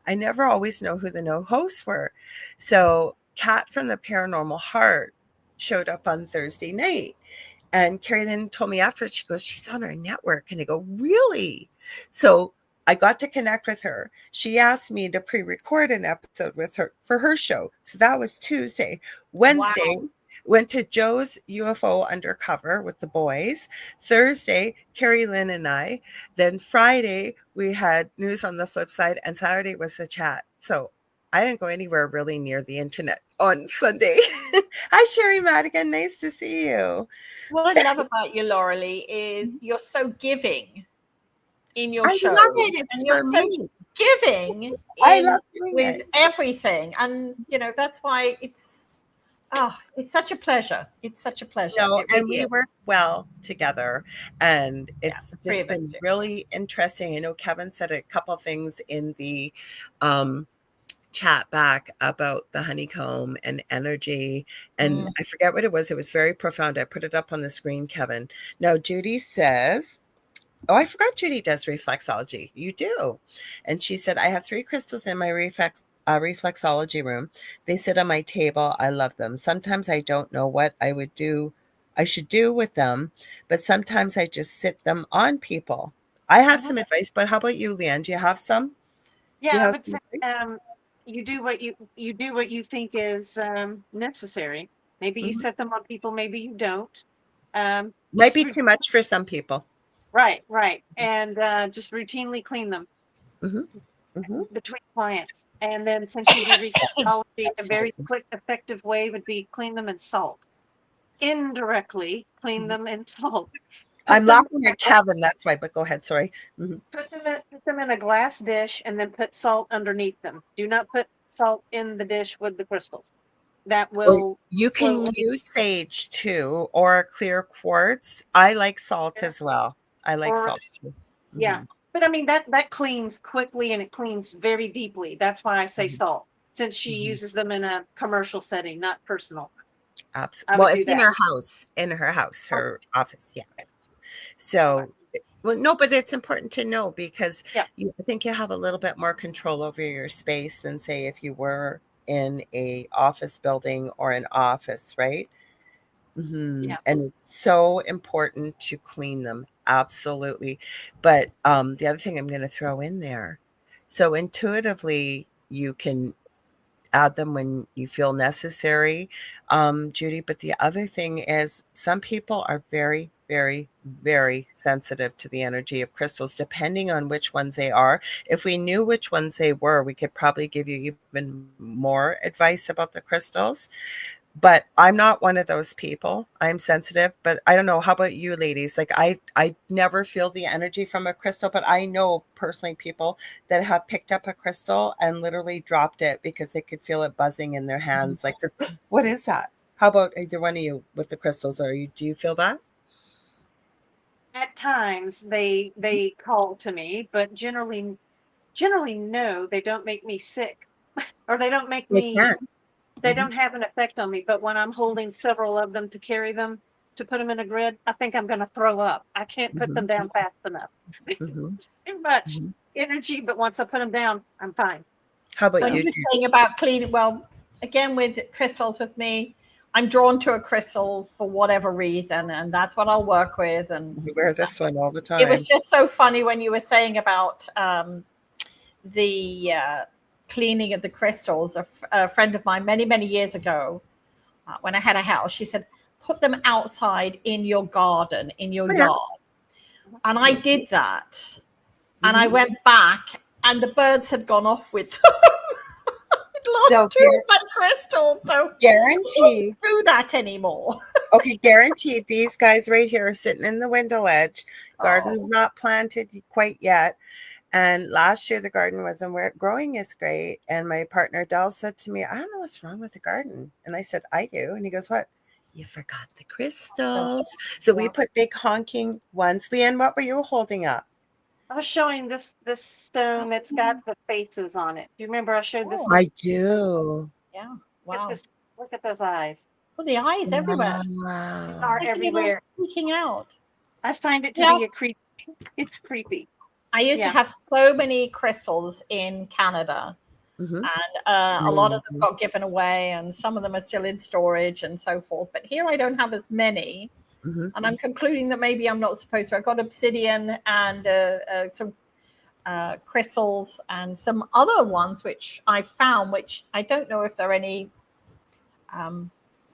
I never always know who the hosts were. So Kat from the Paranormal Heart showed up on Thursday night, and Carrie then told me after, she goes, she's on our network. And I go, really? So I got to connect with her. She asked me to pre-record an episode with her for her show. So that was Tuesday. Wednesday, went to Joe's UFO Undercover with the boys. Thursday, Carrie Lynn and I. Then Friday, we had News on the Flip Side, and Saturday was the chat. So I didn't go anywhere really near the internet on Sunday. Hi, Sherry Madigan. Nice to see you. What I love about you, Lorilei, is you're so giving in your show. I love it. It's for me. Giving I love with everything. And, you know, that's why it's such a pleasure. It's such a pleasure. And we work well together. And it's just been really interesting. I know Kevin said a couple things in the chat back about the honeycomb and energy, and I forget what it was. It was very profound. I put it up on the screen, Kevin. Now Judy says, oh, I forgot Judy does reflexology. You do. And she said, I have 3 crystals in my reflexology room. They sit on my table. I love them. Sometimes I don't know what I should do with them, but sometimes I just sit them on people. I have some advice, but how about you, Leanne? Do you have some? Yeah, I would say, you do what you think is necessary. Maybe you set them on people, maybe you don't. Might be too much for some people. Right. And just routinely clean them between clients. And then since you do reflexology, a very quick, effective way would be clean them in salt. Indirectly clean them in salt. I'm laughing at Kevin, that's why, but go ahead, sorry. Put them in a glass dish and then put salt underneath them. Do not put salt in the dish with the crystals. That will... You can use sage too, or clear quartz. I like salt as well. I like salt too. Yeah, but I mean, that cleans quickly and it cleans very deeply. That's why I say salt, since she uses them in a commercial setting, not personal. Absolutely. Well, it's in her house, her office. Yeah. So, well, no, but it's important to know because I think you have a little bit more control over your space than, say, if you were in a office building or an office, right? Yeah. And it's so important to clean them. Absolutely. But the other thing I'm going to throw in there, so intuitively, you can add them when you feel necessary, Judy. But the other thing is some people are very, very, very sensitive to the energy of crystals, depending on which ones they are. If we knew which ones they were, we could probably give you even more advice about the crystals. But I'm not one of those people. I'm sensitive, but I don't know. How about you ladies? Like I never feel the energy from a crystal, but I know personally people that have picked up a crystal and literally dropped it because they could feel it buzzing in their hands. Like, what is that? How about either one of you with the crystals? Do you feel that? At times they call to me, but generally no, they don't make me sick, or they don't make They me. can. They Mm-hmm. don't have an effect on me. But when I'm holding several of them to carry them, to put them in a grid, I think I'm going to throw up. I can't put them down fast enough. Mm-hmm. Too much Mm-hmm. energy, but once I put them down, I'm fine. How about When you? you were saying about cleaning, well, again with crystals with me, I'm drawn to a crystal for whatever reason, and that's what I'll work with. And You wear this one all the time. it was just so funny when you were saying about the cleaning of the crystals. A friend of mine many years ago, when I had a house, she said, put them outside in your garden, in your yard. And I did that. And I went back, and the birds had gone off with them. I'd lost two of my crystals, so guaranteed. I don't do that anymore. Okay, guaranteed. These guys right here are sitting in the window ledge. Garden's not planted quite yet. And last year the garden wasn't growing as great. And my partner Del said to me, I don't know what's wrong with the garden. And I said, I do. And he goes, what? You forgot the crystals. So we put big honking ones. Leanne, what were you holding up? I was showing this stone that's got the faces on it. Do you remember I showed this? I do. Yeah. Wow. Look at those eyes. Well, the eyes everywhere. They are everywhere. Freaking out. I find it to be a creepy. It's creepy. I used to have so many crystals in Canada, and a lot of them got given away, and some of them are still in storage and so forth. But here I don't have as many, and I'm concluding that maybe I'm not supposed to. I've got obsidian and some crystals and some other ones which I found, which I don't know if there are any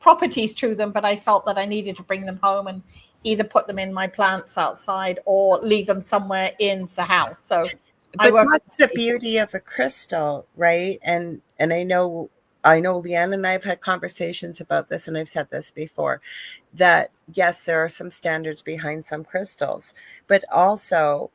properties to them, but I felt that I needed to bring them home and either put them in my plants outside or leave them somewhere in the house. So but that's the beauty of a crystal, right? And I know Leanne and I have had conversations about this, and I've said this before, that yes, there are some standards behind some crystals, but also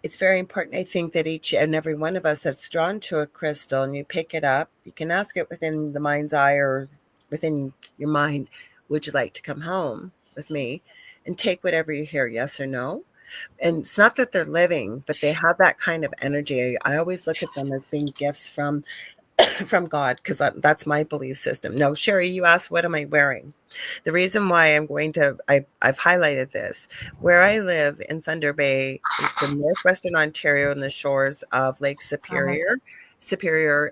it's very important, I think, that each and every one of us that's drawn to a crystal and you pick it up, you can ask it within the mind's eye or within your mind, would you like to come home with me? And take whatever you hear, yes or no. And it's not that they're living, but they have that kind of energy. I always look at them as being gifts from God, because that's my belief system. No, Sherry, you asked, what am I wearing? The reason why I've highlighted this, where I live in Thunder Bay, it's in northwestern Ontario on the shores of Lake Superior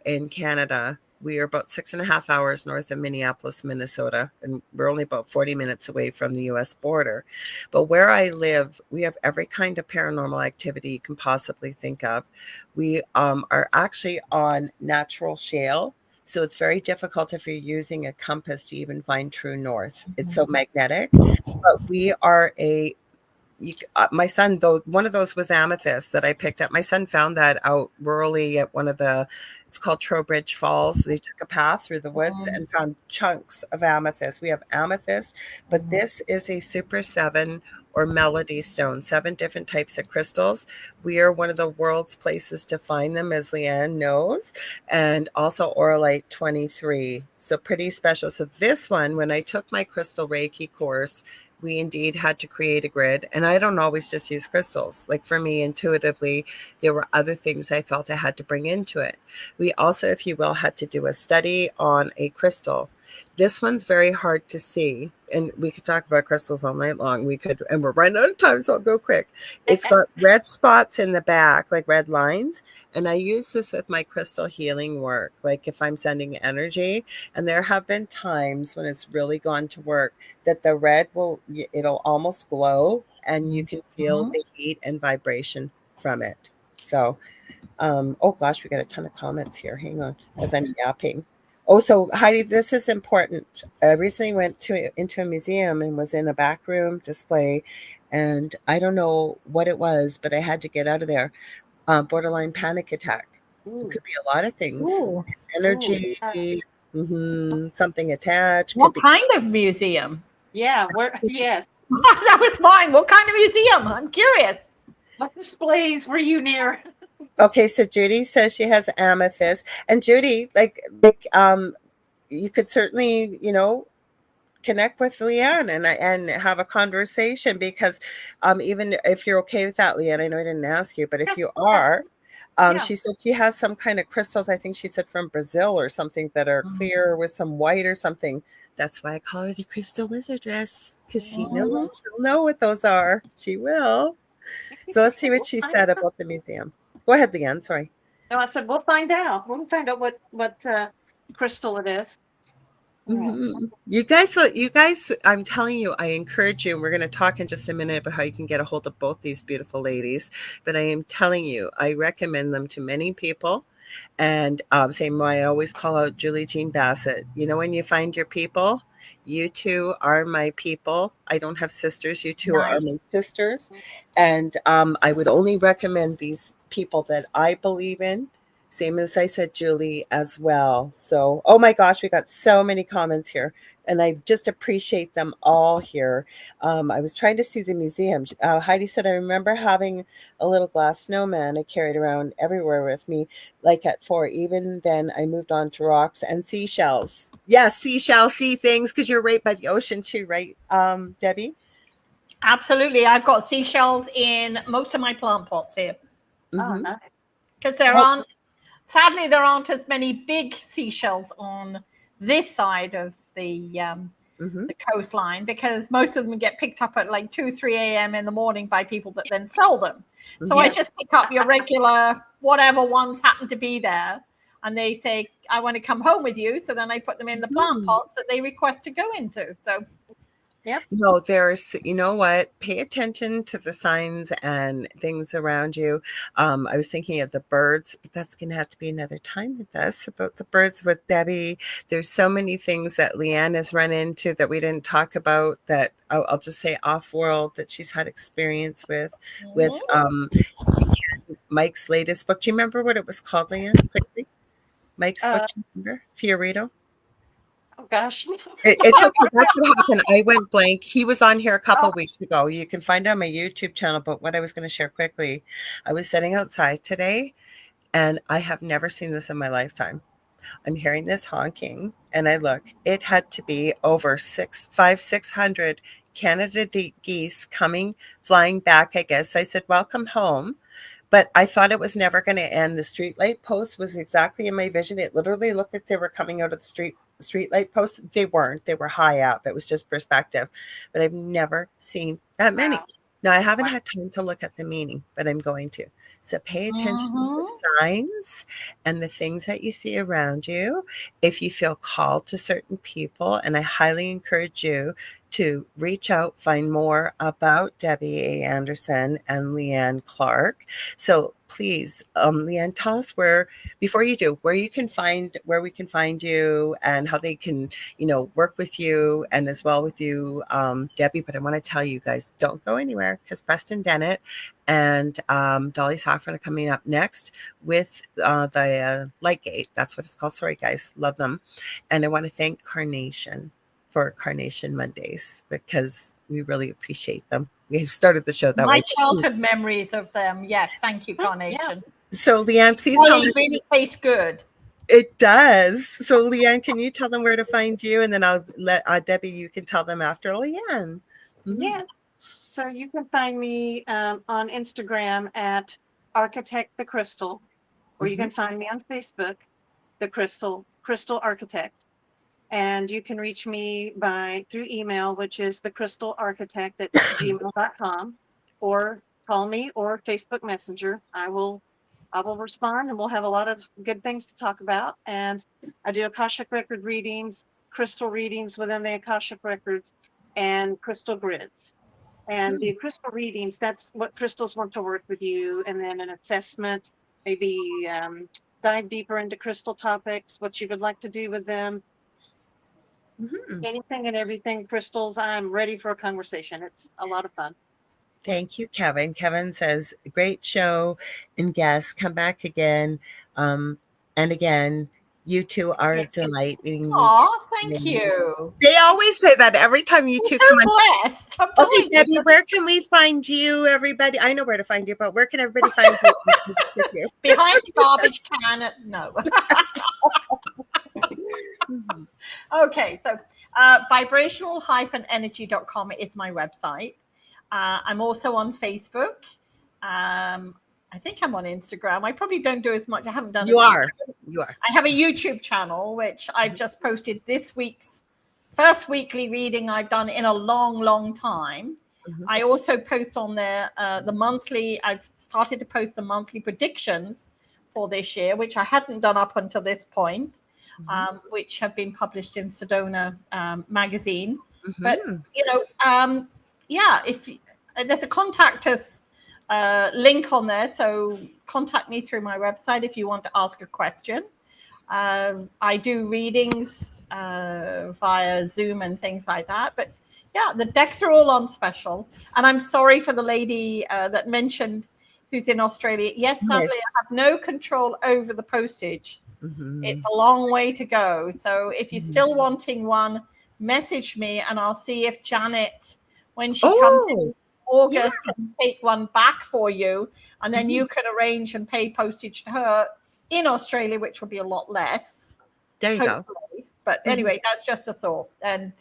in Canada. We are about 6.5 hours north of Minneapolis, Minnesota, and we're only about 40 minutes away from the U.S. border. But where I live, we have every kind of paranormal activity you can possibly think of. We are actually on natural shale, so it's very difficult if you're using a compass to even find true north. It's so magnetic. But we are my son, though, one of those was amethyst that I picked up. My son found that out rurally at it's called Trowbridge Falls. They took a path through the woods and found chunks of amethyst. We have amethyst, but this is a Super 7 or melody stone, 7 different types of crystals. We are one of the world's places to find them, as Leanne knows, and also Oralite 23. So pretty special. So this one, when I took my crystal Reiki course, we indeed had to create a grid. And I don't always just use crystals. Like for me, intuitively, there were other things I felt I had to bring into it. We also, if you will, had to do a study on a crystal. This one's very hard to see. And we could talk about crystals all night long. And we're running out of time, so I'll go quick. It's got red spots in the back, like red lines. And I use this with my crystal healing work, like if I'm sending energy. And there have been times when it's really gone to work that the red it'll almost glow and you can feel the heat and vibration from it. So, oh gosh, we got a ton of comments here. Hang on, as I'm yapping. Oh, so Heidi, this is important. I recently went into a museum and was in a back room display, and I don't know what it was, but I had to get out of there. Borderline panic attack. Ooh. It could be a lot of things. Ooh. Energy, something attached. What kind of museum? Yeah, yes. That was mine. What kind of museum? I'm curious. What displays were you near? Okay, so Judy says she has amethyst. And Judy, like you could certainly, connect with Leanne and have a conversation, because even if you're okay with that, Leanne, I know I didn't ask you, but if you are, she said she has some kind of crystals, I think she said from Brazil or something, that are clear with some white or something. That's why I call her the Crystal Wizardess, because she'll know what those are. She will. So let's see what she said about the museum. Go ahead, Leanne. Sorry. No, I said we'll find out. We'll find out what crystal it is. Mm-hmm. You guys, I'm telling you, I encourage you, and we're going to talk in just a minute about how you can get a hold of both these beautiful ladies. But I am telling you, I recommend them to many people. And same way I always call out Julie Jean Bassett. You know, when you find your people, you two are my people. I don't have sisters. You two are my sisters. And I would only recommend these people that I believe in. Same as I said, Julie, as well. So, oh my gosh, we got so many comments here, and I just appreciate them all here. I was trying to see the museum. Heidi said, I remember having a little glass snowman I carried around everywhere with me, like at 4. Even then, I moved on to rocks and seashells. Yes, seashells, sea things, because you're right by the ocean too, right, Debbie? Absolutely. I've got seashells in most of my plant pots here. Oh, nice. Because sadly, there aren't as many big seashells on this side of the coastline, because most of them get picked up at like 2, 3 a.m. in the morning by people that then sell them. So I just pick up your regular, whatever ones happen to be there. And they say, I want to come home with you. So then I put them in the plant pots that they request to go into. So no, there's, you know what, pay attention to the signs and things around you. I was thinking of the birds, but that's going to have to be another time with us, about the birds with Debbie. There's so many things that Leanne has run into that we didn't talk about, that I'll just say off world, that she's had experience with Mike's latest book. Do you remember what it was called, Leanne? Quickly. Mike's book, do you remember? Fiorito? Oh gosh. It's okay. That's what happened. I went blank. He was on here a couple of weeks ago. You can find it on my YouTube channel. But what I was going to share quickly, I was sitting outside today, and I have never seen this in my lifetime. I'm hearing this honking, and I look. It had to be over 600 Canada geese flying back, I guess. I said, welcome home. But I thought it was never going to end. The streetlight post was exactly in my vision. It literally looked like they were coming out of the streetlight post. They weren't. They were high up. It was just perspective. But I've never seen that many. Wow. Now, I haven't had time to look at the meaning, but I'm going to. So pay attention to the signs and the things that you see around you. If you feel called to certain people, and I highly encourage you to reach out, find more about Debbie A. Anderson and Leanne Clark. So please, Leanne, tell us where we can find you, and how they can, work with you, and as well with you, Debbie. But I want to tell you guys, don't go anywhere, because Preston Dennett and Dolly Saffron are coming up next with the Lightgate. That's what it's called. Sorry, guys. Love them. And I want to thank Carnation for Carnation Mondays, because we really appreciate them. We started the show that way. My childhood memories of them. Yes. Thank you, Carnation. Yeah. So Leanne, please tell me. It really tastes good. It does. So Leanne, can you tell them where to find you? And then I'll let Debbie, you can tell them after Leanne. Mm-hmm. Yeah. So you can find me on Instagram at Architect the Crystal, or you can find me on Facebook, the Crystal Architect. And you can reach me through email, which is thecrystalarchitect@gmail.com, or call me, or Facebook Messenger. I will respond, and we'll have a lot of good things to talk about. And I do Akashic Record readings, crystal readings within the Akashic Records, and crystal grids. And the crystal readings, that's what crystals want to work with you. And then an assessment, maybe dive deeper into crystal topics, what you would like to do with them. Anything and everything crystals. I'm ready for a conversation. It's a lot of fun. Thank you, Kevin. Kevin says, great show and guests. Come back again. And again, you two are a delight. Oh, thank you. They always say that every time you two come on. Blessed. Okay, Debbie, where can we find you, everybody? I know where to find you, but where can everybody find you? Behind the garbage can. No. Okay, so vibrational-energy.com is my website. I'm also on Facebook. I think I'm on Instagram. I probably don't do as much. I haven't done. You are. I have a YouTube channel, which I've just posted this week's first weekly reading I've done in a long, long time. I also post on there the monthly. I've started to post the monthly predictions for this year, which I hadn't done up until this point, which have been published in Sedona magazine. But if there's a contact us link on there, so contact me through my website if you want to ask a question. I do readings via Zoom and things like that. But yeah, the decks are all on special. And I'm sorry for the lady that mentioned who's in Australia. Yes, sadly, I have no control over the postage. It's a long way to go. So if you're still wanting one, message me and I'll see if Janet, when she comes in August, can take one back for you. And then you can arrange and pay postage to her in Australia, which will be a lot less. There you go. But anyway, that's just a thought. And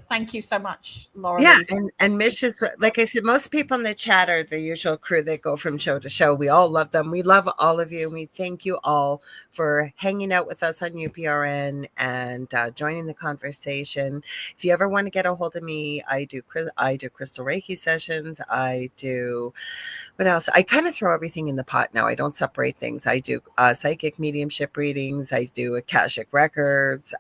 thank you so much, Laura. Yeah, and Mish is, like I said, most people in the chat are the usual crew that go from show to show. We all love them. We love all of you. We thank you all for hanging out with us on UPRN and joining the conversation. If you ever want to get a hold of me, I do crystal Reiki sessions. I do, what else? I kind of throw everything in the pot now. I don't separate things. I do psychic mediumship readings. I do Akashic records.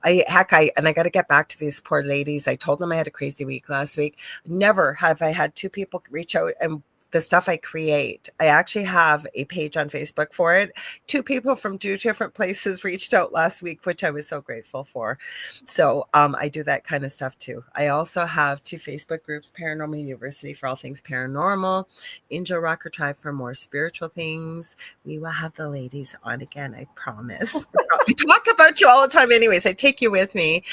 I got to get back to these poor ladies. I told them I had a crazy week last week. Never have I had two people reach out and the stuff I create. I actually have a page on Facebook for it. Two people from two different places reached out last week, which I was so grateful for. So I do that kind of stuff too. I also have two Facebook groups, Paranormal University for all things paranormal, Angel Rocker Tribe for more spiritual things. We will have the ladies on again, I promise. I talk about you all the time anyways. I take you with me.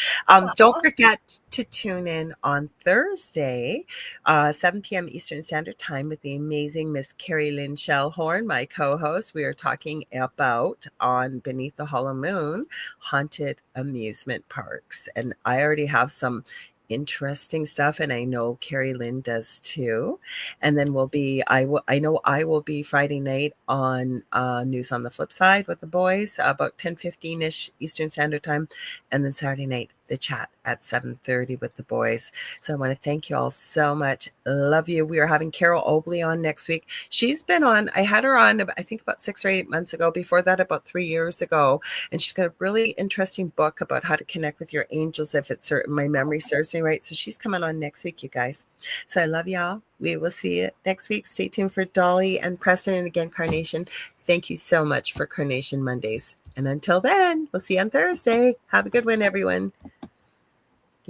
Don't forget to tune in on Thursday, 7 p.m. Eastern Standard Time with the amazing Miss Carrie Lynn Shellhorn, my co-host. We are talking about on Beneath the Hollow Moon, haunted amusement parks. And I already have some interesting stuff, and I know Carrie Lynn does too. And then I will be Friday night on News on the Flip Side with the boys about 10:15ish Eastern Standard Time, and then Saturday night the chat at 7:30 with the boys. So I want to thank you all so much. Love you. We are having Carol Obley on next week. She's been on, I had her on I think about 6 or 8 months ago. Before that, about 3 years ago. And she's got a really interesting book about how to connect with your angels, if it's my memory serves me right. So she's coming on next week, you guys. So I love y'all. We will see you next week. Stay tuned for Dolly and Preston, and again, Carnation. Thank you so much for Carnation Mondays. And until then, we'll see you on Thursday. Have a good one, everyone.